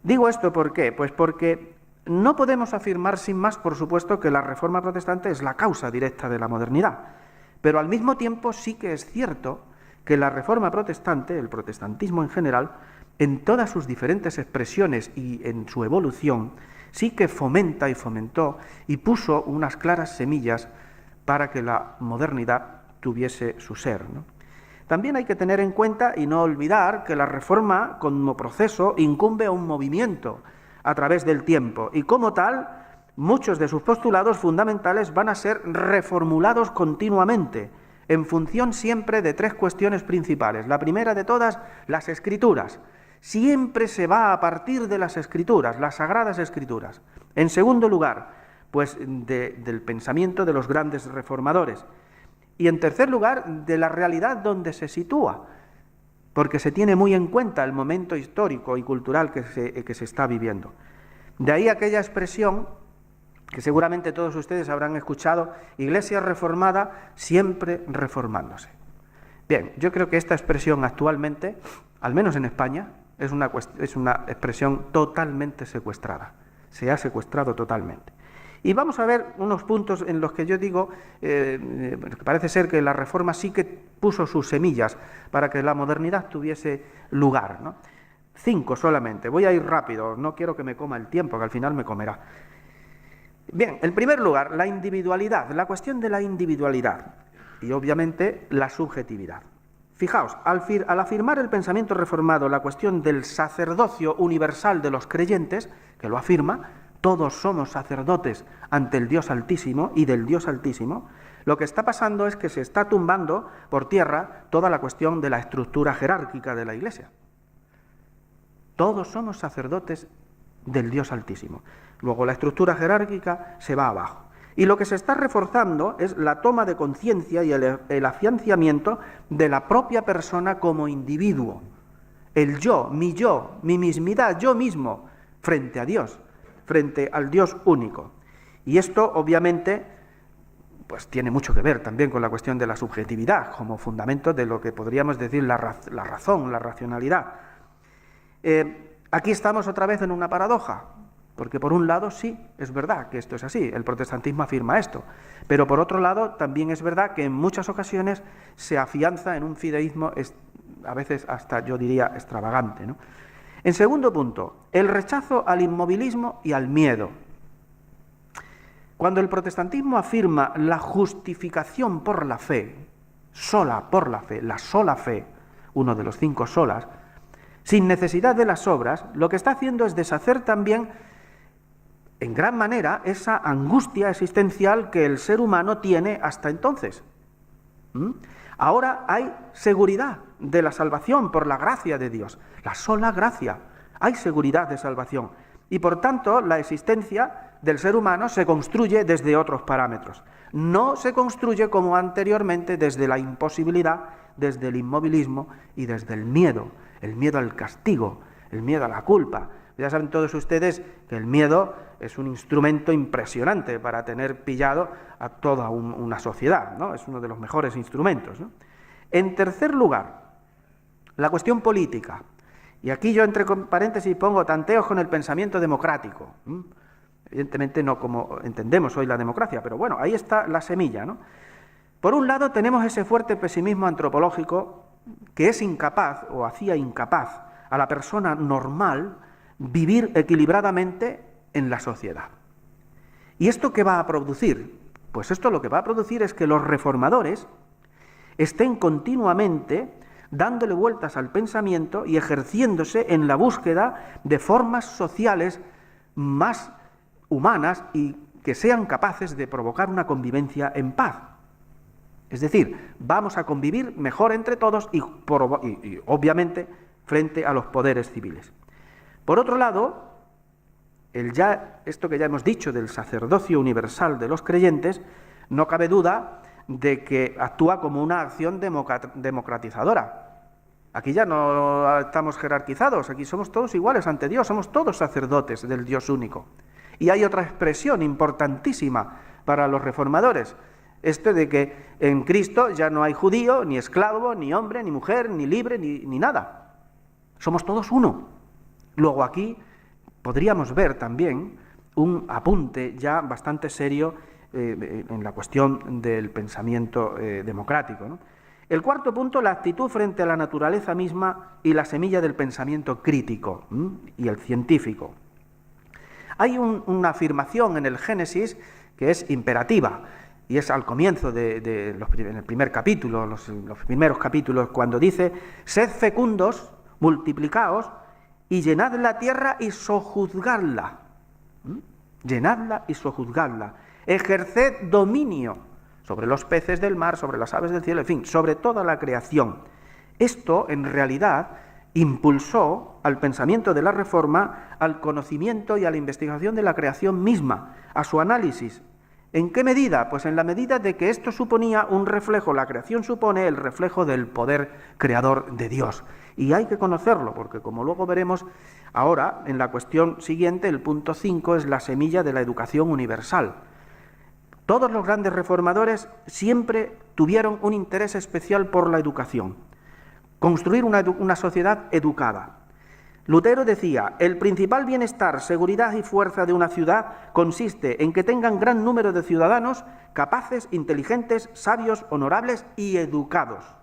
Digo esto ¿por qué? Pues porque no podemos afirmar sin más, por supuesto, que la Reforma protestante es la causa directa de la modernidad. Pero al mismo tiempo sí que es cierto que la Reforma protestante, el protestantismo en general, en todas sus diferentes expresiones y en su evolución, sí que fomenta y fomentó y puso unas claras semillas para que la modernidad tuviese su ser, ¿no? También hay que tener en cuenta y no olvidar que la Reforma como proceso incumbe a un movimiento a través del tiempo y como tal, muchos de sus postulados fundamentales van a ser reformulados continuamente en función siempre de 3 cuestiones principales. La primera de todas, las Escrituras. Siempre se va a partir de las Escrituras, las Sagradas Escrituras. En segundo lugar, pues del pensamiento de los grandes reformadores. Y en tercer lugar, de la realidad donde se sitúa, porque se tiene muy en cuenta el momento histórico y cultural que se está viviendo. De ahí aquella expresión que seguramente todos ustedes habrán escuchado: Iglesia reformada siempre reformándose. Bien, yo creo que esta expresión actualmente, al menos en España, es una expresión totalmente secuestrada. Se ha secuestrado totalmente. Y vamos a ver unos puntos en los que yo digo, parece ser que la Reforma sí que puso sus semillas para que la modernidad tuviese lugar, ¿no? 5 solamente, voy a ir rápido, no quiero que me coma el tiempo, que al final me comerá. Bien, en primer lugar, la individualidad, la cuestión de la individualidad y obviamente la subjetividad. Fijaos, al afirmar el pensamiento reformado la cuestión del sacerdocio universal de los creyentes, que lo afirma, todos somos sacerdotes ante el Dios Altísimo y del Dios Altísimo, lo que está pasando es que se está tumbando por tierra toda la cuestión de la estructura jerárquica de la Iglesia. Todos somos sacerdotes del Dios Altísimo. Luego la estructura jerárquica se va abajo. Y lo que se está reforzando es la toma de conciencia y el afianzamiento de la propia persona como individuo. El yo, mi mismidad, yo mismo, frente a Dios, frente al Dios único. Y esto, obviamente, pues tiene mucho que ver también con la cuestión de la subjetividad, como fundamento de lo que podríamos decir la razón, la racionalidad. Aquí estamos otra vez en una paradoja, porque por un lado sí, es verdad que esto es así, el protestantismo afirma esto, pero por otro lado también es verdad que en muchas ocasiones se afianza en un fideísmo, a veces hasta yo diría extravagante, ¿no? En segundo punto, el rechazo al inmovilismo y al miedo. Cuando el protestantismo afirma la justificación por la fe, sola por la fe, la sola fe, uno de los 5 solas, sin necesidad de las obras, lo que está haciendo es deshacer también, en gran manera, esa angustia existencial que el ser humano tiene hasta entonces. Ahora hay seguridad de la salvación por la gracia de Dios, la sola gracia. Hay seguridad de salvación. Y por tanto, la existencia del ser humano se construye desde otros parámetros. No se construye como anteriormente desde la imposibilidad, desde el inmovilismo y desde el miedo al castigo, el miedo a la culpa. Ya saben todos ustedes que el miedo es un instrumento impresionante para tener pillado a toda una sociedad, ¿no? Es uno de los mejores instrumentos, ¿no? En tercer lugar, la cuestión política. Y aquí yo entre paréntesis pongo tanteos con el pensamiento democrático. Evidentemente no como entendemos hoy la democracia, pero bueno, ahí está la semilla, ¿no? Por un lado tenemos ese fuerte pesimismo antropológico que es incapaz, o hacía incapaz, a la persona normal vivir equilibradamente en la sociedad. ¿Y esto qué va a producir? Pues esto lo que va a producir es que los reformadores estén continuamente dándole vueltas al pensamiento y ejerciéndose en la búsqueda de formas sociales más humanas y que sean capaces de provocar una convivencia en paz. Es decir, vamos a convivir mejor entre todos y obviamente frente a los poderes civiles. Por otro lado, esto que ya hemos dicho del sacerdocio universal de los creyentes, no cabe duda de que actúa como una acción democratizadora. Aquí ya no estamos jerarquizados, aquí somos todos iguales ante Dios, somos todos sacerdotes del Dios único. Y hay otra expresión importantísima para los reformadores, esto de que en Cristo ya no hay judío, ni esclavo, ni hombre, ni mujer, ni libre, ni nada. Somos todos uno. Luego aquí podríamos ver también un apunte ya bastante serio en la cuestión del pensamiento democrático, ¿no? El cuarto punto, la actitud frente a la naturaleza misma y la semilla del pensamiento crítico y el científico. Hay una afirmación en el Génesis que es imperativa, y es al comienzo en el primer capítulo, los primeros capítulos, cuando dice: sed fecundos, multiplicaos y llenad la tierra y sojuzgadla. Llenadla y sojuzgadla. Ejerced dominio sobre los peces del mar, sobre las aves del cielo, en fin, sobre toda la creación. Esto, en realidad, impulsó al pensamiento de la Reforma, al conocimiento y a la investigación de la creación misma, a su análisis. ¿En qué medida? Pues en la medida de que esto suponía un reflejo, la creación supone el reflejo del poder creador de Dios. Y hay que conocerlo, porque como luego veremos ahora, en la cuestión siguiente, el punto 5 es la semilla de la educación universal. Todos los grandes reformadores siempre tuvieron un interés especial por la educación. Construir una sociedad educada. Lutero decía, el principal bienestar, seguridad y fuerza de una ciudad consiste en que tengan gran número de ciudadanos capaces, inteligentes, sabios, honorables y educados.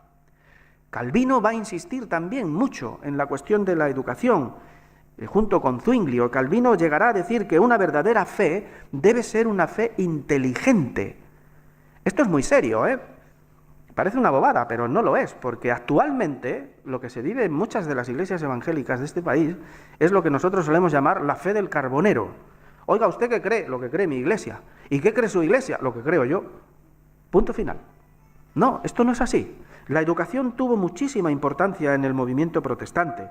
Calvino va a insistir también mucho en la cuestión de la educación. Junto con Zwinglio, Calvino llegará a decir que una verdadera fe debe ser una fe inteligente. Esto es muy serio, Parece una bobada, pero no lo es, porque actualmente lo que se vive en muchas de las iglesias evangélicas de este país es lo que nosotros solemos llamar la fe del carbonero. Oiga, ¿usted qué cree? Lo que cree mi iglesia. ¿Y qué cree su iglesia? Lo que creo yo. Punto final. No, esto no es así. La educación tuvo muchísima importancia en el movimiento protestante.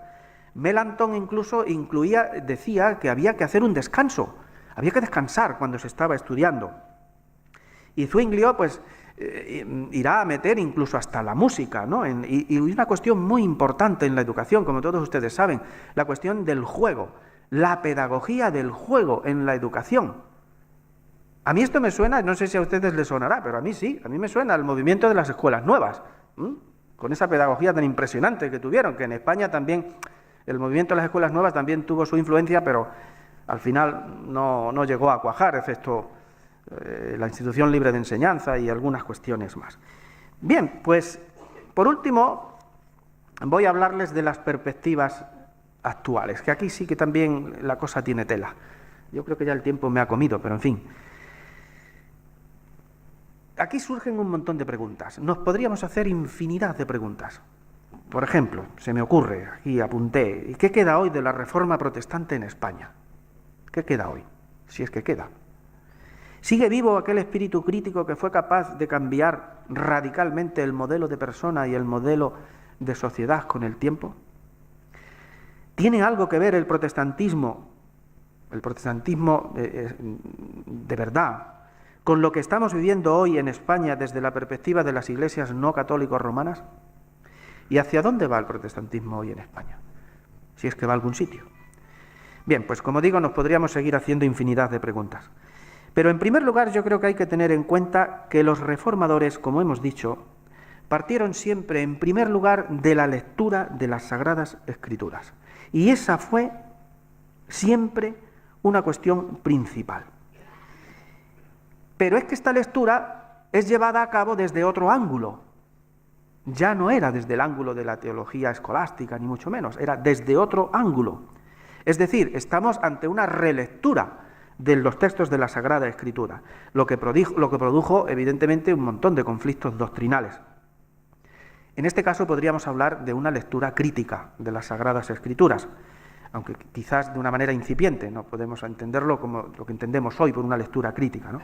Melanchthon incluso decía que había que hacer un descanso, había que descansar cuando se estaba estudiando. Y Zwinglio, pues, irá a meter incluso hasta la música, ¿no? Y una cuestión muy importante en la educación, como todos ustedes saben, la cuestión del juego, la pedagogía del juego en la educación. A mí esto me suena, no sé si a ustedes les sonará, pero a mí sí, a mí me suena el movimiento de las escuelas nuevas, con esa pedagogía tan impresionante que tuvieron, que en España también, el movimiento de las escuelas nuevas también tuvo su influencia, pero al final no llegó a cuajar, excepto la institución libre de enseñanza y algunas cuestiones más. Bien, pues por último voy a hablarles de las perspectivas actuales, que aquí sí que también la cosa tiene tela. Yo creo que ya el tiempo me ha comido, pero en fin. Aquí surgen un montón de preguntas. Nos podríamos hacer infinidad de preguntas. Por ejemplo, se me ocurre, aquí apunté, ¿y qué queda hoy de la Reforma protestante en España? ¿Qué queda hoy? Si es que queda. ¿Sigue vivo aquel espíritu crítico que fue capaz de cambiar radicalmente el modelo de persona y el modelo de sociedad con el tiempo? ¿Tiene algo que ver el protestantismo de verdad, con lo que estamos viviendo hoy en España desde la perspectiva de las iglesias no católicos romanas? ¿Y hacia dónde va el protestantismo hoy en España? Si es que va a algún sitio. Bien, pues como digo, nos podríamos seguir haciendo infinidad de preguntas. Pero en primer lugar yo creo que hay que tener en cuenta que los reformadores, como hemos dicho, partieron siempre en primer lugar de la lectura de las Sagradas Escrituras. Y esa fue siempre una cuestión principal. Pero es que esta lectura es llevada a cabo desde otro ángulo. Ya no era desde el ángulo de la teología escolástica, ni mucho menos, era desde otro ángulo. Es decir, estamos ante una relectura de los textos de la Sagrada Escritura, lo que produjo evidentemente un montón de conflictos doctrinales. En este caso podríamos hablar de una lectura crítica de las Sagradas Escrituras, aunque quizás de una manera incipiente, no podemos entenderlo como lo que entendemos hoy por una lectura crítica, ¿no?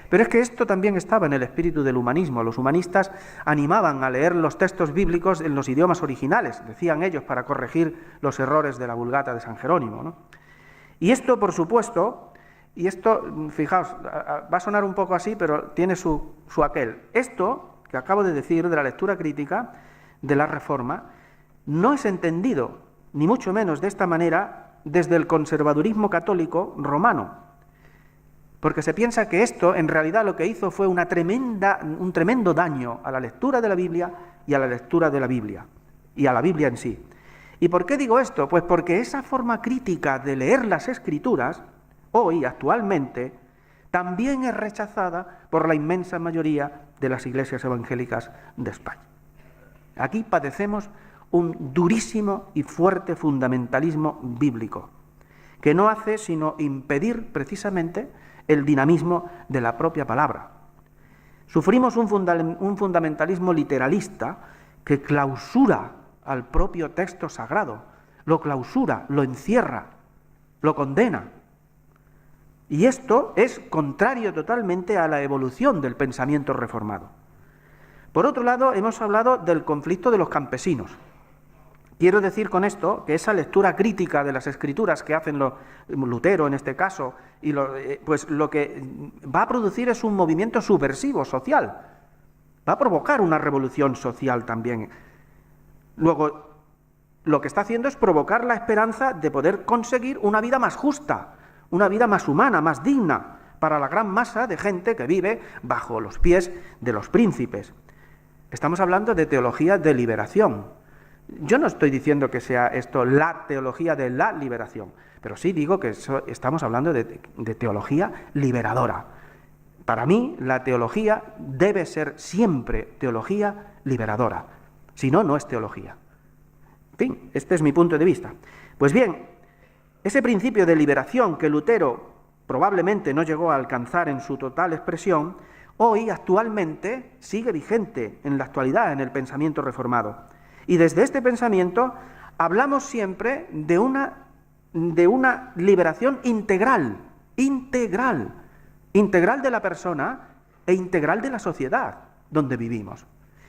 Pero es que esto también estaba en el espíritu del humanismo. Los humanistas animaban a leer los textos bíblicos en los idiomas originales, decían ellos, para corregir los errores de la Vulgata de San Jerónimo, ¿no? Y esto, por supuesto, y esto, fijaos, va a sonar un poco así, pero tiene su aquel. Esto que acabo de decir de la lectura crítica de la Reforma no es entendido, ni mucho menos de esta manera, desde el conservadurismo católico romano, porque se piensa que esto en realidad lo que hizo fue un tremendo daño a la lectura de la Biblia y a la lectura de la Biblia, y a la Biblia en sí. ¿Y por qué digo esto? Pues porque esa forma crítica de leer las Escrituras, hoy, actualmente, también es rechazada por la inmensa mayoría de las iglesias evangélicas de España. Aquí padecemos un durísimo y fuerte fundamentalismo bíblico, que no hace sino impedir precisamente el dinamismo de la propia palabra. Sufrimos un fundamentalismo literalista que clausura al propio texto sagrado, lo clausura, lo encierra, lo condena. Y esto es contrario totalmente a la evolución del pensamiento reformado. Por otro lado, hemos hablado del conflicto de los campesinos. Quiero decir con esto que esa lectura crítica de las Escrituras que hacen Lutero en este caso, pues lo que va a producir es un movimiento subversivo social. Va a provocar una revolución social también. Luego, lo que está haciendo es provocar la esperanza de poder conseguir una vida más justa, una vida más humana, más digna, para la gran masa de gente que vive bajo los pies de los príncipes. Estamos hablando de teología de liberación. Yo no estoy diciendo que sea esto la teología de la liberación, pero sí digo que estamos hablando de teología liberadora. Para mí, la teología debe ser siempre teología liberadora. Si no, no es teología. En fin, este es mi punto de vista. Pues bien, ese principio de liberación que Lutero probablemente no llegó a alcanzar en su total expresión, hoy, actualmente, sigue vigente en la actualidad, en el pensamiento reformado. Y desde este pensamiento hablamos siempre de una liberación integral de la persona e integral de la sociedad donde vivimos.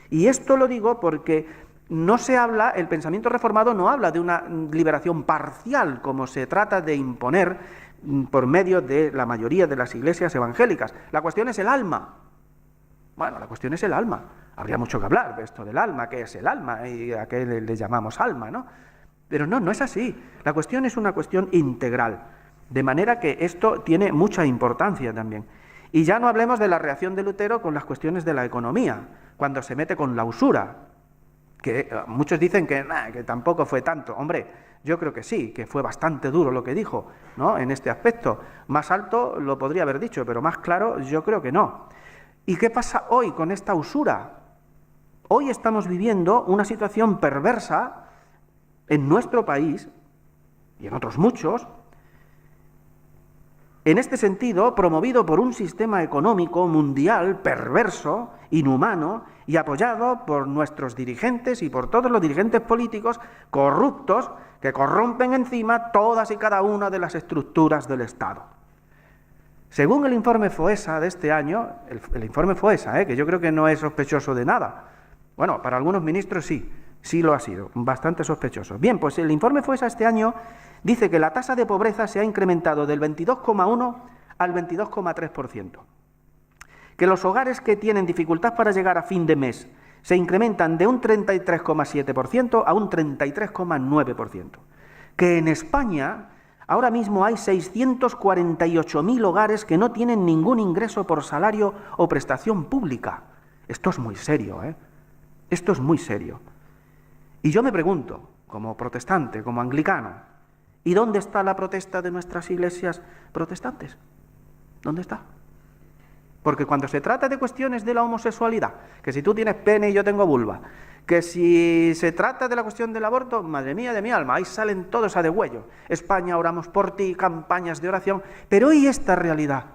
Y esto lo digo porque no se habla, el pensamiento reformado no habla de una liberación parcial como se trata de imponer por medio de la mayoría de las iglesias evangélicas. La cuestión es el alma. Bueno, la cuestión es el alma. Habría mucho que hablar de esto del alma, qué es el alma y a qué le llamamos alma, ¿no? Pero no es así. La cuestión es una cuestión integral. De manera que esto tiene mucha importancia también. Y ya no hablemos de la reacción de Lutero con las cuestiones de la economía, cuando se mete con la usura, que muchos dicen que tampoco fue tanto. Hombre, yo creo que sí, que fue bastante duro lo que dijo, ¿no?, en este aspecto. Más alto lo podría haber dicho, pero más claro yo creo que no. ¿Y qué pasa hoy con esta usura? Hoy estamos viviendo una situación perversa en nuestro país, y en otros muchos, en este sentido, promovido por un sistema económico mundial perverso, inhumano, y apoyado por nuestros dirigentes y por todos los dirigentes políticos corruptos que corrompen encima todas y cada una de las estructuras del Estado. Según el informe FOESA de este año, el informe FOESA, que yo creo que no es sospechoso de nada. Bueno, para algunos ministros sí lo ha sido, bastante sospechoso. Bien, pues el informe FOESA este año dice que la tasa de pobreza se ha incrementado del 22,1 al 22,3%. Que los hogares que tienen dificultad para llegar a fin de mes se incrementan de un 33,7% a un 33,9%. Que en España ahora mismo hay 648.000 hogares que no tienen ningún ingreso por salario o prestación pública. Esto es muy serio, ¿eh? Esto es muy serio. Y yo me pregunto, como protestante, como anglicano, ¿y dónde está la protesta de nuestras iglesias protestantes? ¿Dónde está? Porque cuando se trata de cuestiones de la homosexualidad, que si tú tienes pene y yo tengo vulva, que si se trata de la cuestión del aborto, madre mía de mi alma, ahí salen todos a degüello. España, oramos por ti, campañas de oración, pero ¿y esta realidad?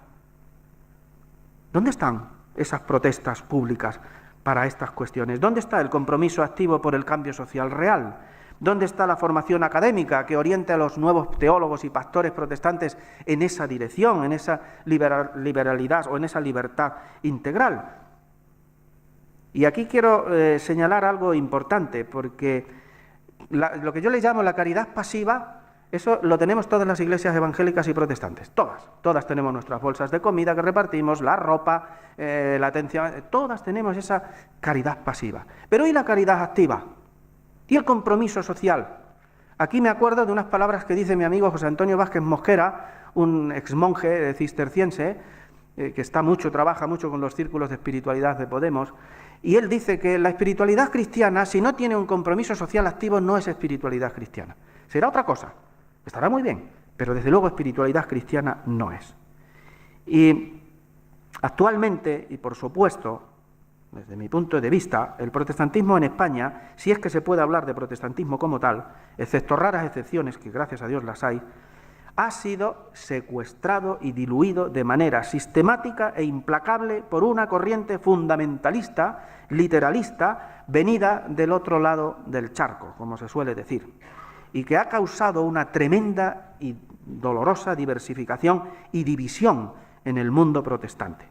¿Dónde están esas protestas públicas para estas cuestiones? ¿Dónde está el compromiso activo por el cambio social real? ¿Dónde está la formación académica que oriente a los nuevos teólogos y pastores protestantes en esa dirección, en esa liberalidad o en esa libertad integral? Y aquí quiero señalar algo importante, porque lo que yo le llamo la caridad pasiva, eso lo tenemos todas las iglesias evangélicas y protestantes, todas tenemos nuestras bolsas de comida que repartimos, la ropa, la atención, todas tenemos esa caridad pasiva. Pero ¿y la caridad activa? ¿Y el compromiso social? Aquí me acuerdo de unas palabras que dice mi amigo José Antonio Vázquez Mosquera, un exmonje cisterciense, que trabaja mucho con los círculos de espiritualidad de Podemos, y él dice que la espiritualidad cristiana, si no tiene un compromiso social activo, no es espiritualidad cristiana. Será otra cosa, estará muy bien, pero desde luego espiritualidad cristiana no es. Y actualmente, y por supuesto, desde mi punto de vista, el protestantismo en España, si es que se puede hablar de protestantismo como tal, excepto raras excepciones, que gracias a Dios las hay, ha sido secuestrado y diluido de manera sistemática e implacable por una corriente fundamentalista, literalista, venida del otro lado del charco, como se suele decir. y que ha causado una tremenda y dolorosa diversificación y división en el mundo protestante.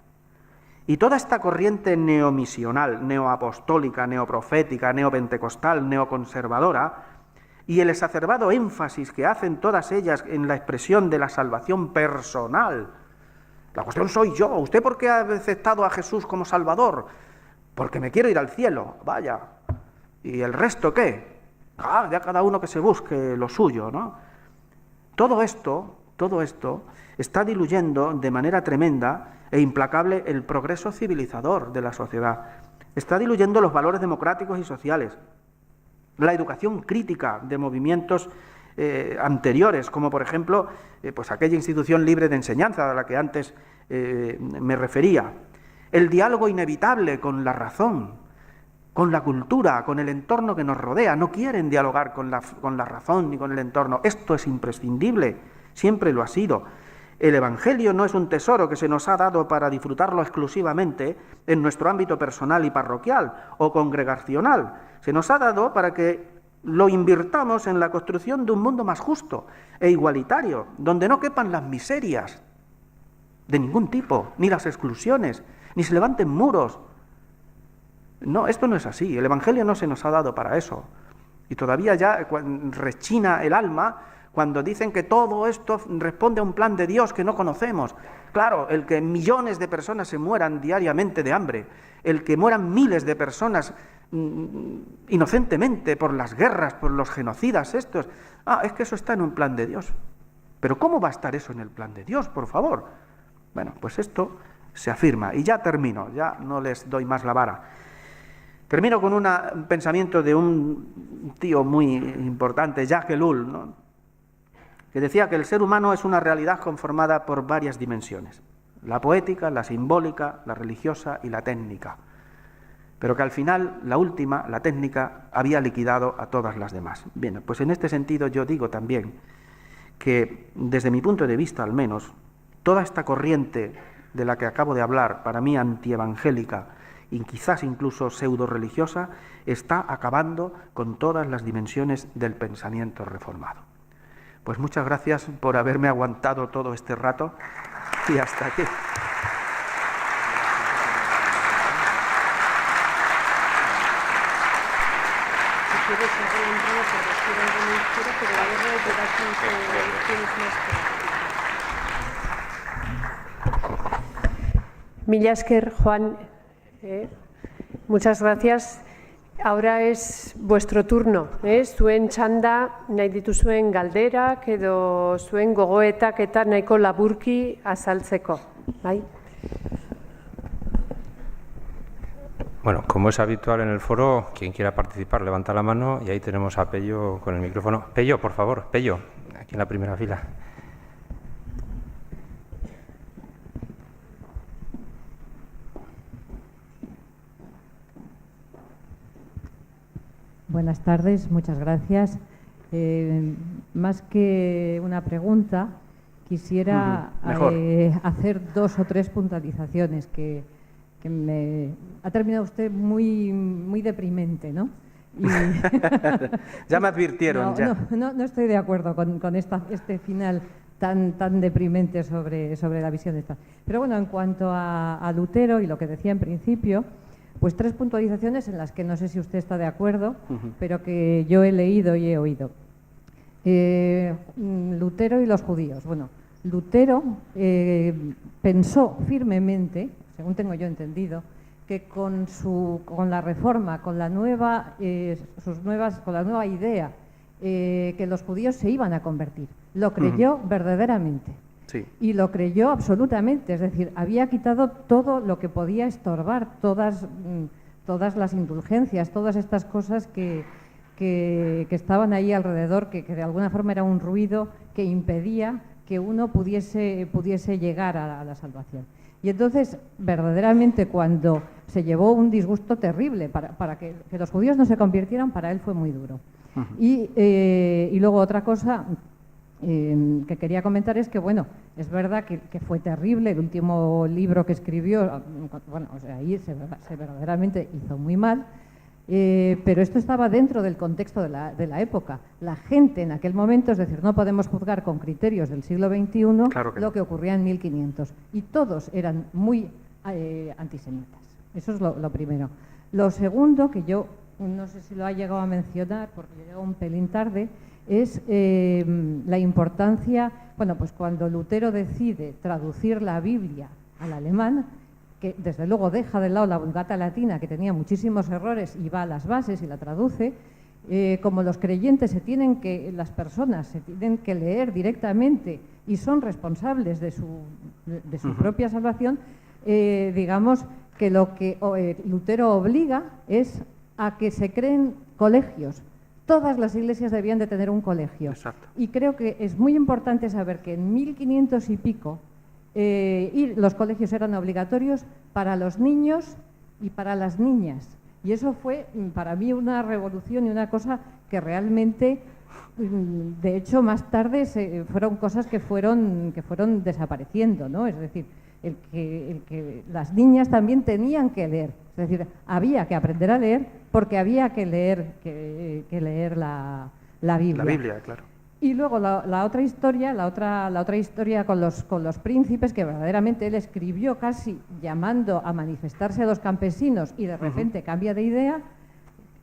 Y toda esta corriente neomisional, neoapostólica, neoprofética, neopentecostal, neoconservadora, y el exacerbado énfasis que hacen todas ellas en la expresión de la salvación personal. La cuestión soy yo. ¿Usted por qué ha aceptado a Jesús como Salvador? Porque me quiero ir al cielo. Vaya. ¿Y el resto qué? Ya cada uno que se busque lo suyo, ¿no? Todo esto está diluyendo de manera tremenda e implacable el progreso civilizador de la sociedad. Está diluyendo los valores democráticos y sociales, la educación crítica de movimientos anteriores, como por ejemplo pues aquella institución libre de enseñanza a la que antes me refería, el diálogo inevitable con la razón, con la cultura, con el entorno que nos rodea. No quieren dialogar con la razón ni con el entorno. Esto es imprescindible, siempre lo ha sido. El Evangelio no es un tesoro que se nos ha dado para disfrutarlo exclusivamente en nuestro ámbito personal y parroquial o congregacional. Se nos ha dado para que lo invirtamos en la construcción de un mundo más justo e igualitario, donde no quepan las miserias de ningún tipo, ni las exclusiones, ni se levanten muros. No, esto no es así. El Evangelio no se nos ha dado para eso. Y todavía ya rechina el alma cuando dicen que todo esto responde a un plan de Dios que no conocemos. Claro, el que millones de personas se mueran diariamente de hambre, el que mueran miles de personas inocentemente por las guerras, por los genocidas estos, es que eso está en un plan de Dios. Pero ¿cómo va a estar eso en el plan de Dios, por favor? Bueno, pues esto se afirma. Y ya termino, ya no les doy más la vara. Termino con un pensamiento de un tío muy importante, Jacques Ellul, ¿no?, que decía que el ser humano es una realidad conformada por varias dimensiones: la poética, la simbólica, la religiosa y la técnica. Pero que al final, la última, la técnica, había liquidado a todas las demás. Bien, pues en este sentido yo digo también que, desde mi punto de vista al menos, toda esta corriente de la que acabo de hablar, para mí antievangélica y quizás incluso pseudo-religiosa, está acabando con todas las dimensiones del pensamiento reformado. Pues muchas gracias por haberme aguantado todo este rato y hasta aquí. Mila esker, Juan. Muchas gracias. Ahora es vuestro turno. Zuen txanda, nahi dituzuen galderak edo zuen gogoetak eta nahiko laburki azaltzeko. ¿Bai? Bueno, como es habitual en el foro, quien quiera participar levanta la mano y ahí tenemos a Pello con el micrófono. Pello, por favor, Pello, aquí en la primera fila. Buenas tardes, muchas gracias. Más que una pregunta, quisiera hacer 2 o 3 puntualizaciones que me ha terminado usted muy deprimente, ¿no? Y ya me advirtieron. No estoy de acuerdo con este final tan deprimente sobre la visión de esta. Pero bueno, en cuanto a Lutero y lo que decía en principio, pues 3 puntualizaciones en las que no sé si usted está de acuerdo, pero que yo he leído y he oído. Lutero y los judíos. Bueno, Lutero pensó firmemente, según tengo yo entendido, que con la reforma, con la nueva idea, que los judíos se iban a convertir. Lo creyó verdaderamente. Sí. Y lo creyó absolutamente, es decir, había quitado todo lo que podía estorbar, todas las indulgencias, todas estas cosas que estaban ahí alrededor, que de alguna forma era un ruido que impedía que uno pudiese llegar a la salvación. Y entonces, verdaderamente, cuando se llevó un disgusto terrible para que los judíos no se convirtieran, para él fue muy duro. Y luego otra cosa que quería comentar es que, bueno, es verdad que fue terrible, el último libro que escribió, bueno, o sea, ahí se verdaderamente hizo muy mal, Pero esto estaba dentro del contexto de la época. La gente en aquel momento, es decir, no podemos juzgar con criterios del siglo XXI Claro que no. lo que ocurría en 1500. Y todos eran muy antisemitas. Eso es lo primero. Lo segundo, que yo no sé si lo ha llegado a mencionar, porque llegó un pelín tarde, es la importancia, bueno, pues cuando Lutero decide traducir la Biblia al alemán, que desde luego deja de lado la Vulgata latina, que tenía muchísimos errores, y va a las bases y la traduce, como los creyentes las personas se tienen que leer directamente y son responsables de su propia salvación, digamos que lo que Lutero obliga es a que se creen colegios. Todas las iglesias debían de tener un colegio. Exacto. Y creo que es muy importante saber que en 1500 y pico los colegios eran obligatorios para los niños y para las niñas. Y eso fue para mí una revolución y una cosa que realmente, de hecho, más tarde fueron cosas que fueron desapareciendo, ¿no? Es decir, el que las niñas también tenían que leer. Es decir, había que aprender a leer porque había que leer la Biblia. La Biblia, claro. Y luego la otra historia con los príncipes, que verdaderamente él escribió casi llamando a manifestarse a los campesinos y de repente cambia de idea.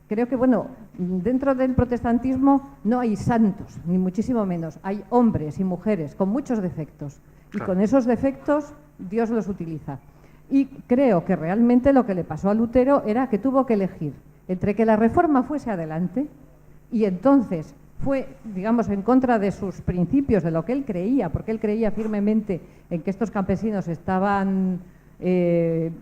Creo que, bueno, dentro del protestantismo no hay santos, ni muchísimo menos. Hay hombres y mujeres con muchos defectos. Y Claro. con esos defectos Dios los utiliza. Y creo que realmente lo que le pasó a Lutero era que tuvo que elegir entre que la Reforma fuese adelante y entonces fue, digamos, en contra de sus principios, de lo que él creía, porque él creía firmemente en que estos campesinos estaban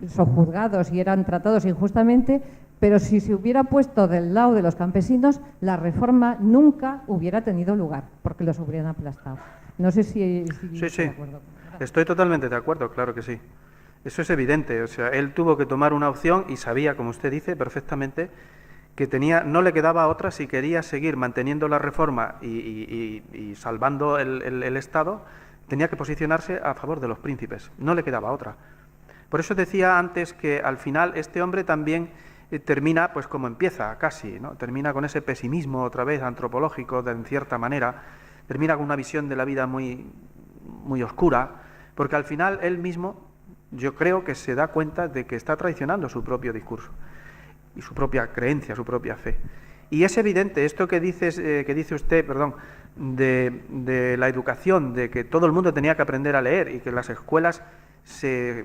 sojuzgados y eran tratados injustamente, pero si se hubiera puesto del lado de los campesinos, la Reforma nunca hubiera tenido lugar, porque los hubieran aplastado. No sé si Sí, sí. de acuerdo. Estoy totalmente de acuerdo, claro que sí. Eso es evidente. O sea, él tuvo que tomar una opción y sabía, como usted dice, perfectamente que no le quedaba otra si quería seguir manteniendo la reforma y salvando el Estado, tenía que posicionarse a favor de los príncipes. No le quedaba otra. Por eso decía antes que al final este hombre también termina pues como empieza, casi, ¿no? Termina con ese pesimismo otra vez antropológico, en cierta manera, termina con una visión de la vida muy, muy oscura, porque al final él mismo, yo creo que se da cuenta de que está traicionando su propio discurso y su propia creencia, su propia fe. Y es evidente esto que dice usted, perdón, de la educación, de que todo el mundo tenía que aprender a leer y que las escuelas se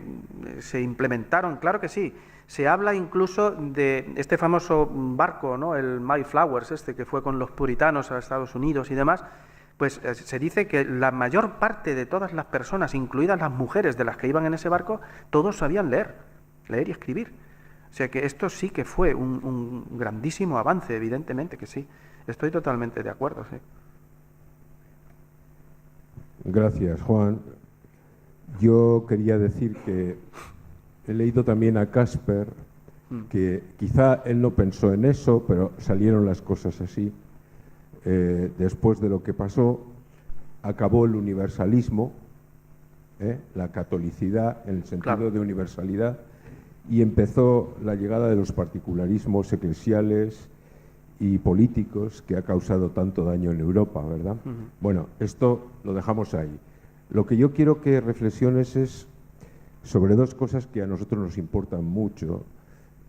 implementaron, claro que sí. Se habla incluso de este famoso barco, ¿no? El Mayflowers, que fue con los puritanos a Estados Unidos y demás. Pues se dice que la mayor parte de todas las personas, incluidas las mujeres de las que iban en ese barco, todos sabían leer y escribir. O sea que esto sí que fue un grandísimo avance, evidentemente que sí. Estoy totalmente de acuerdo, sí. Gracias, Juan. Yo quería decir que he leído también a Casper, que quizá él no pensó en eso, pero salieron las cosas así. Después de lo que pasó, acabó el universalismo, la catolicidad en el sentido Claro. de universalidad, y empezó la llegada de los particularismos eclesiales y políticos que ha causado tanto daño en Europa, ¿verdad? Bueno, esto lo dejamos ahí. Lo que yo quiero que reflexiones es sobre dos cosas que a nosotros nos importan mucho,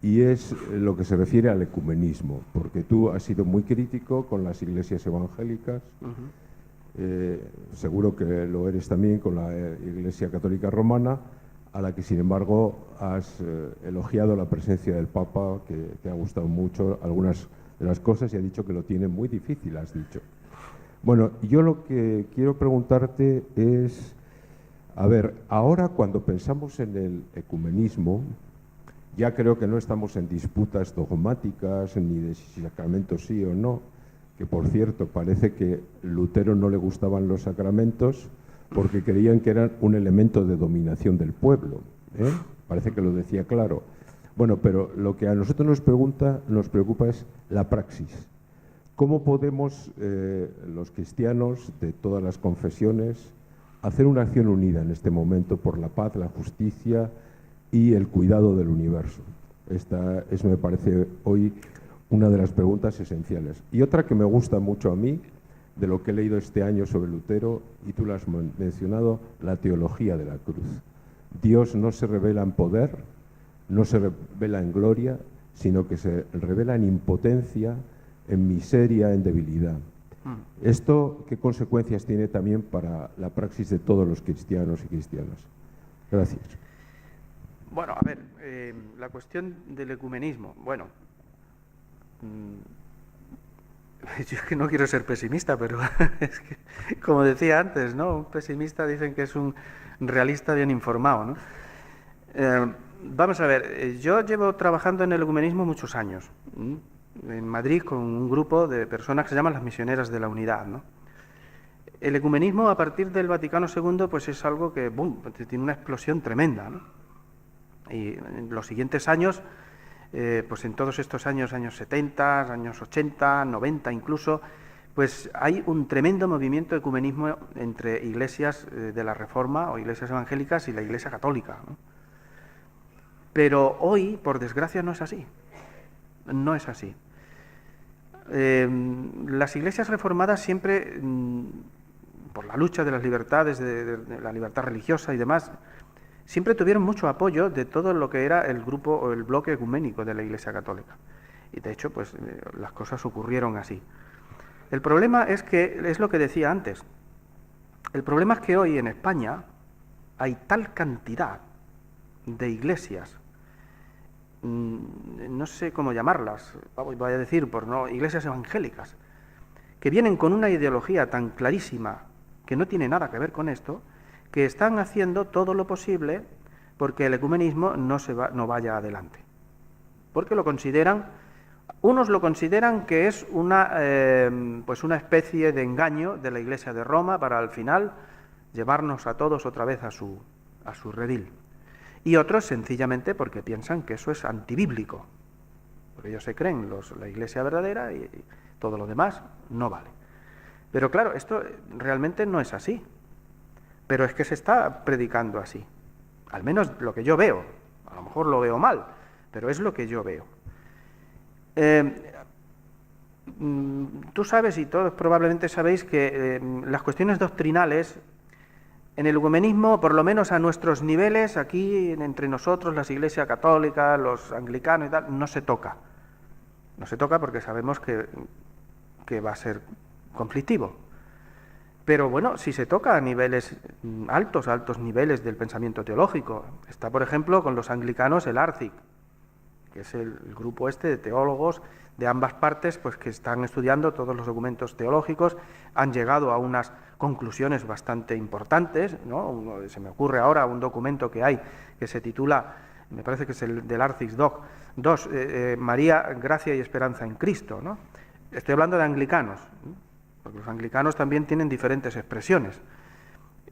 y es lo que se refiere al ecumenismo, porque tú has sido muy crítico con las iglesias evangélicas, seguro que lo eres también con la Iglesia Católica Romana, a la que sin embargo has elogiado la presencia del Papa, que te ha gustado mucho algunas de las cosas y ha dicho que lo tiene muy difícil, has dicho. Bueno, yo lo que quiero preguntarte es, a ver, ahora cuando pensamos en el ecumenismo, ya creo que no estamos en disputas dogmáticas ni de si sacramentos sí o no, que por cierto parece que Lutero no le gustaban los sacramentos porque creían que eran un elemento de dominación del pueblo, ¿eh? Parece que lo decía claro. Bueno, pero lo que a nosotros nos preocupa es la praxis. ¿Cómo podemos los cristianos de todas las confesiones hacer una acción unida en este momento por la paz, la justicia y el cuidado del universo? Esta es, me parece, hoy una de las preguntas esenciales. Y otra que me gusta mucho a mí, de lo que he leído este año sobre Lutero, y tú lo has mencionado, la teología de la cruz. Dios no se revela en poder, no se revela en gloria, sino que se revela en impotencia, en miseria, en debilidad. ¿Esto qué consecuencias tiene también para la praxis de todos los cristianos y cristianas? Gracias. Bueno, a ver, la cuestión del ecumenismo. Bueno, yo es que no quiero ser pesimista, pero es que, como decía antes, ¿no? Un pesimista dicen que es un realista bien informado, ¿no? Vamos a ver, yo llevo trabajando en el ecumenismo muchos años, en Madrid con un grupo de personas que se llaman las misioneras de la unidad, ¿no? El ecumenismo a partir del Vaticano II pues es algo que tiene una explosión tremenda, ¿no? Y en los siguientes años, pues en todos estos años 70, años 80, 90 incluso, pues hay un tremendo movimiento de ecumenismo entre iglesias de la Reforma o iglesias evangélicas y la Iglesia Católica, ¿no? Pero hoy, por desgracia, no es así. No es así. Las iglesias reformadas siempre, por la lucha de las libertades, de la libertad religiosa y demás, siempre tuvieron mucho apoyo de todo lo que era el grupo o el bloque ecuménico de la Iglesia Católica. Y de hecho, pues las cosas ocurrieron así. El problema es que, es lo que decía antes, el problema es que hoy en España hay tal cantidad de iglesias, no sé cómo llamarlas, voy a decir, iglesias evangélicas, que vienen con una ideología tan clarísima que no tiene nada que ver con esto, que están haciendo todo lo posible porque el ecumenismo no vaya adelante. Porque unos lo consideran que es una especie de engaño de la Iglesia de Roma para al final llevarnos a todos otra vez a su redil. Y otros sencillamente porque piensan que eso es antibíblico, porque ellos se creen la Iglesia verdadera y todo lo demás no vale. Pero claro, esto realmente no es así, pero es que se está predicando así, al menos lo que yo veo, a lo mejor lo veo mal, pero es lo que yo veo. Tú sabes y todos probablemente sabéis que las cuestiones doctrinales en el ecumenismo, por lo menos a nuestros niveles, aquí entre nosotros, las iglesias católicas, los anglicanos y tal, no se toca. No se toca porque sabemos que va a ser conflictivo. Pero bueno, si se toca a niveles altos niveles del pensamiento teológico. Está, por ejemplo, con los anglicanos el ARCIC, que es el grupo de teólogos de ambas partes, pues que están estudiando todos los documentos teológicos, han llegado a unas conclusiones bastante importantes, ¿no? Se me ocurre ahora un documento que hay que se titula, me parece que es el del ARCIC 2, María, Gracia y Esperanza en Cristo, ¿no? Estoy hablando de anglicanos, ¿no? Porque los anglicanos también tienen diferentes expresiones.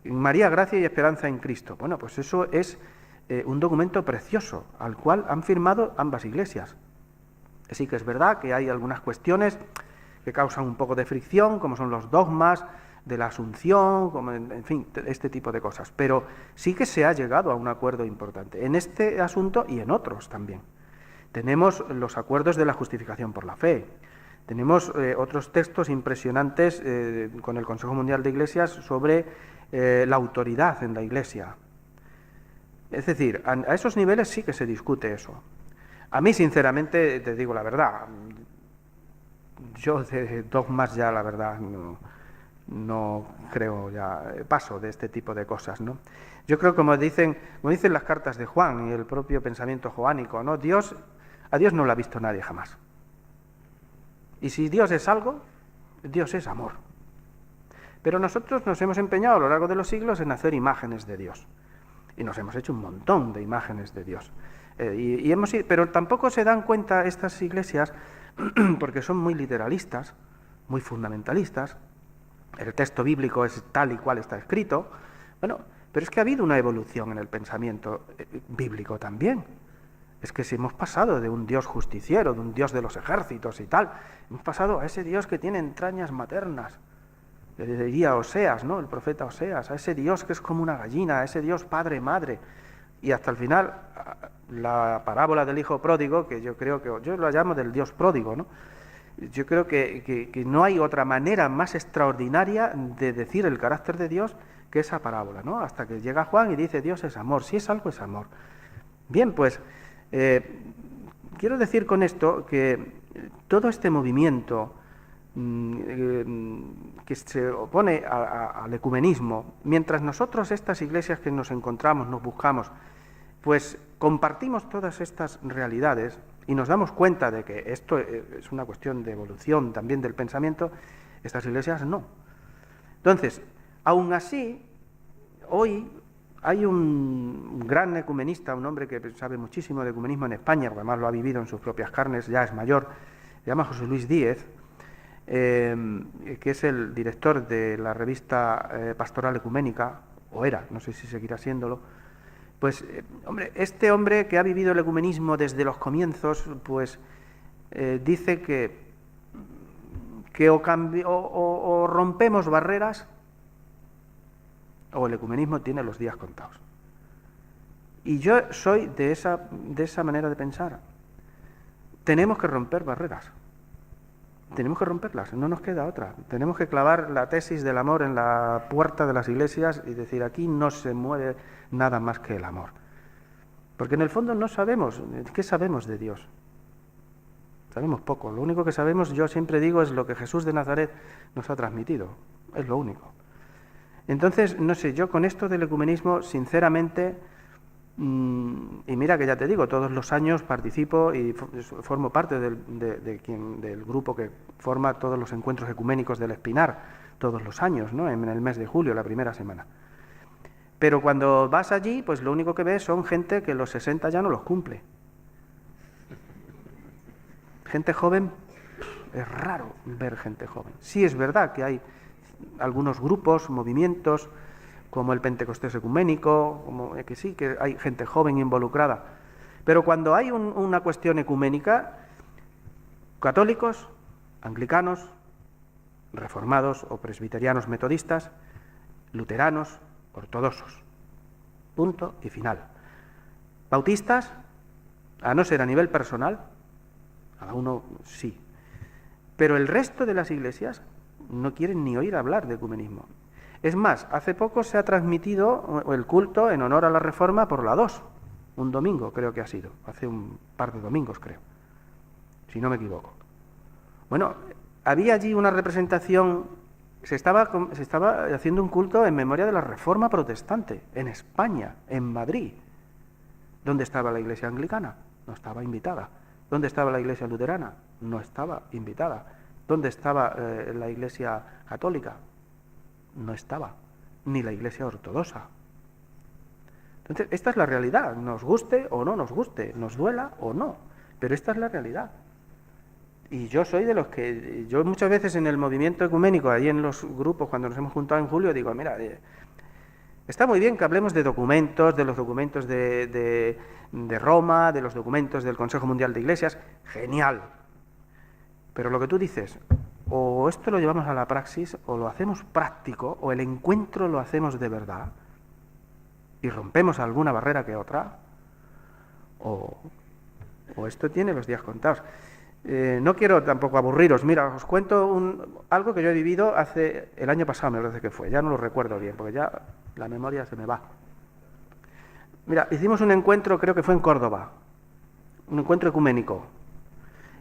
María, Gracia y Esperanza en Cristo. Bueno, pues eso es un documento precioso, al cual han firmado ambas iglesias. Sí que es verdad que hay algunas cuestiones que causan un poco de fricción, como son los dogmas de la Asunción, como en fin, este tipo de cosas. Pero sí que se ha llegado a un acuerdo importante en este asunto y en otros también. Tenemos los acuerdos de la justificación por la fe. Tenemos otros textos impresionantes con el Consejo Mundial de Iglesias sobre la autoridad en la Iglesia. Es decir, a esos niveles sí que se discute eso. A mí, sinceramente, te digo la verdad, yo de dogmas ya, la verdad, no creo, ya paso de este tipo de cosas, ¿no? Yo creo, como dicen las cartas de Juan y el propio pensamiento joánico, ¿no? A Dios no lo ha visto nadie jamás. Y si Dios es algo, Dios es amor. Pero nosotros nos hemos empeñado a lo largo de los siglos en hacer imágenes de Dios. Y nos hemos hecho un montón de imágenes de Dios. Pero tampoco se dan cuenta estas iglesias, porque son muy literalistas, muy fundamentalistas. El texto bíblico es tal y cual está escrito. Bueno, pero es que ha habido una evolución en el pensamiento bíblico también. Es que si hemos pasado de un Dios justiciero, de un Dios de los ejércitos y tal, hemos pasado a ese Dios que tiene entrañas maternas, le diría Oseas, ¿no? El profeta Oseas, a ese Dios que es como una gallina, a ese Dios padre, madre, y hasta el final la parábola del hijo pródigo, que yo creo que, yo lo llamo del Dios pródigo, ¿no? Yo creo que no hay otra manera más extraordinaria de decir el carácter de Dios que esa parábola, ¿no? Hasta que llega Juan y dice, Dios es amor, si es algo es amor. Bien, pues quiero decir con esto que todo este movimiento que se opone al ecumenismo, mientras nosotros, estas iglesias que nos encontramos, nos buscamos, pues compartimos todas estas realidades y nos damos cuenta de que esto es una cuestión de evolución también del pensamiento, estas iglesias no. Entonces, aún así, hoy hay un gran ecumenista, un hombre que sabe muchísimo de ecumenismo en España, porque además lo ha vivido en sus propias carnes, ya es mayor, se llama José Luis Díez, que es el director de la revista Pastoral Ecuménica, o era, no sé si seguirá siéndolo. Pues, hombre, este hombre que ha vivido el ecumenismo desde los comienzos, pues dice que o rompemos barreras o el ecumenismo tiene los días contados. Y yo soy de esa manera de pensar. Tenemos que romper barreras. Tenemos que romperlas, no nos queda otra. Tenemos que clavar la tesis del amor en la puerta de las iglesias y decir, aquí no se mueve nada más que el amor. Porque en el fondo no sabemos, ¿qué sabemos de Dios? Sabemos poco. Lo único que sabemos, yo siempre digo, es lo que Jesús de Nazaret nos ha transmitido. Es lo único. Entonces, no sé, yo con esto del ecumenismo, sinceramente, y mira que ya te digo, todos los años participo y formo parte del grupo que forma todos los encuentros ecuménicos del Espinar, todos los años, ¿no? En el mes de julio, la primera semana. Pero cuando vas allí, pues lo único que ves son gente que los 60 ya no los cumple. Gente joven, es raro ver gente joven. Sí es verdad que hay algunos grupos, movimientos, como el Pentecostés ecuménico, como que sí, que hay gente joven involucrada. Pero cuando hay una cuestión ecuménica, católicos, anglicanos, reformados o presbiterianos metodistas, luteranos, ortodoxos. Punto y final. Bautistas, a no ser a nivel personal, cada uno sí. Pero el resto de las iglesias no quieren ni oír hablar de ecumenismo. Es más, hace poco se ha transmitido el culto en honor a la Reforma por la 2, un domingo creo que ha sido, hace un par de domingos creo, si no me equivoco. Bueno, había allí una representación, se estaba haciendo un culto en memoria de la Reforma protestante, en España, en Madrid. ¿Dónde estaba la iglesia anglicana? No estaba invitada. ¿Dónde estaba la iglesia luterana? No estaba invitada. ¿Dónde estaba la iglesia católica? No estaba, ni la iglesia ortodoxa. Entonces, esta es la realidad, nos guste o no nos guste, nos duela o no, pero esta es la realidad. Y yo soy de los que, yo muchas veces en el movimiento ecuménico, ahí en los grupos, cuando nos hemos juntado en julio, digo, mira, está muy bien que hablemos de documentos, de los documentos de Roma, de los documentos del Consejo Mundial de Iglesias, genial. Pero lo que tú dices, o esto lo llevamos a la praxis, o lo hacemos práctico, o el encuentro lo hacemos de verdad, y rompemos alguna barrera que otra, o esto tiene los días contados. No quiero tampoco aburriros, mira, os cuento algo que yo he vivido el año pasado, me parece que fue, ya no lo recuerdo bien, porque ya la memoria se me va. Mira, hicimos un encuentro, creo que fue en Córdoba, un encuentro ecuménico.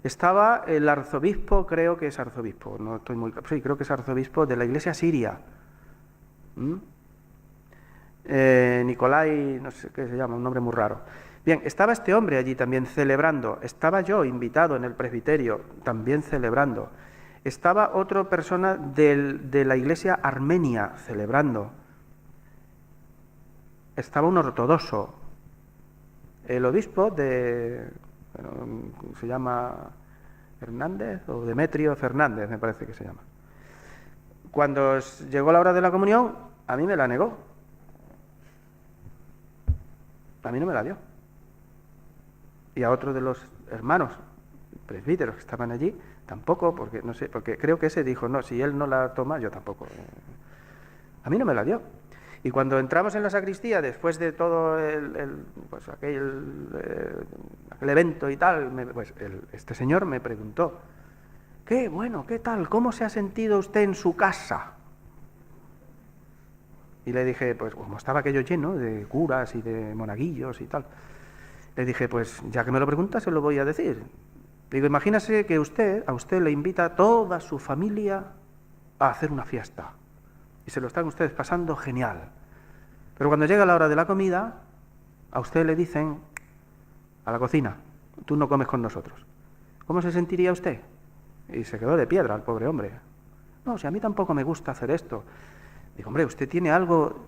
Estaba el arzobispo, creo que es arzobispo, no estoy muy... Sí, creo que es arzobispo de la iglesia siria. Nicolai, no sé qué se llama, un nombre muy raro. Bien, estaba este hombre allí también celebrando. Estaba yo invitado en el presbiterio, también celebrando. Estaba otra persona de la iglesia armenia celebrando. Estaba un ortodoxo. El obispo se llama Fernández o Demetrio Fernández, me parece que se llama. Cuando llegó la hora de la comunión, a mí me la negó. A mí no me la dio. Y a otro de los hermanos presbíteros que estaban allí, tampoco, porque no sé, porque creo que ese dijo, no, si él no la toma, yo tampoco. A mí no me la dio. Y cuando entramos en la sacristía, después de todo pues aquel evento y tal, pues este señor me preguntó, ¿qué tal? ¿Cómo se ha sentido usted en su casa? Y le dije, pues como estaba aquello lleno de curas y de monaguillos y tal, le dije, pues ya que me lo pregunta, se lo voy a decir. Digo, imagínese que a usted le invita a toda su familia a hacer una fiesta. Y se lo están ustedes pasando genial. Pero cuando llega la hora de la comida, a usted le dicen, a la cocina, tú no comes con nosotros. ¿Cómo se sentiría usted? Y se quedó de piedra el pobre hombre. No, si a mí tampoco me gusta hacer esto. Digo, hombre, usted tiene algo,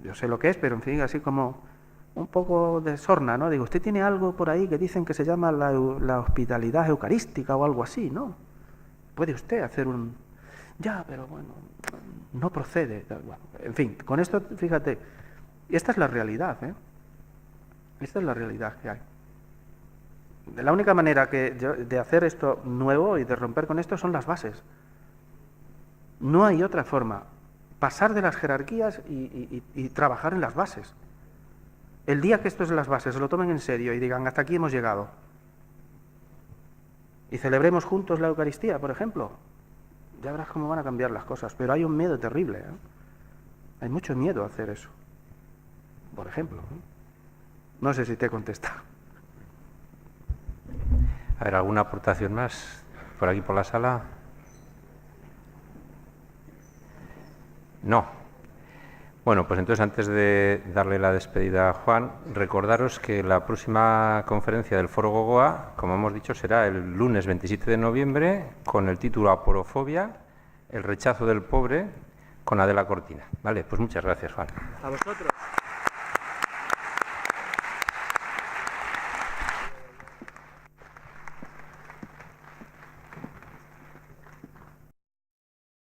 yo sé lo que es, pero en fin, así como un poco de sorna, ¿no? Digo, usted tiene algo por ahí que dicen que se llama la hospitalidad eucarística o algo así, ¿no? Puede usted hacer Ya, pero bueno, no procede. Bueno, en fin, con esto, fíjate, esta es la realidad, ¿eh? Esta es la realidad que hay. La única manera de hacer esto nuevo y de romper con esto son las bases. No hay otra forma. Pasar de las jerarquías y trabajar en las bases. El día que esto es las bases, se lo tomen en serio y digan, hasta aquí hemos llegado. Y celebremos juntos la Eucaristía, por ejemplo. Ya verás cómo van a cambiar las cosas, pero hay un miedo terrible, ¿eh? Hay mucho miedo a hacer eso, por ejemplo. No sé si te he contestado. A ver, ¿alguna aportación más por aquí por la sala? No. Bueno, pues entonces antes de darle la despedida a Juan, recordaros que la próxima conferencia del Foro Gogoa, como hemos dicho, será el lunes 27 de noviembre con el título Aporofobia, el rechazo del pobre, con Adela Cortina. Vale, pues muchas gracias, Juan. A vosotros.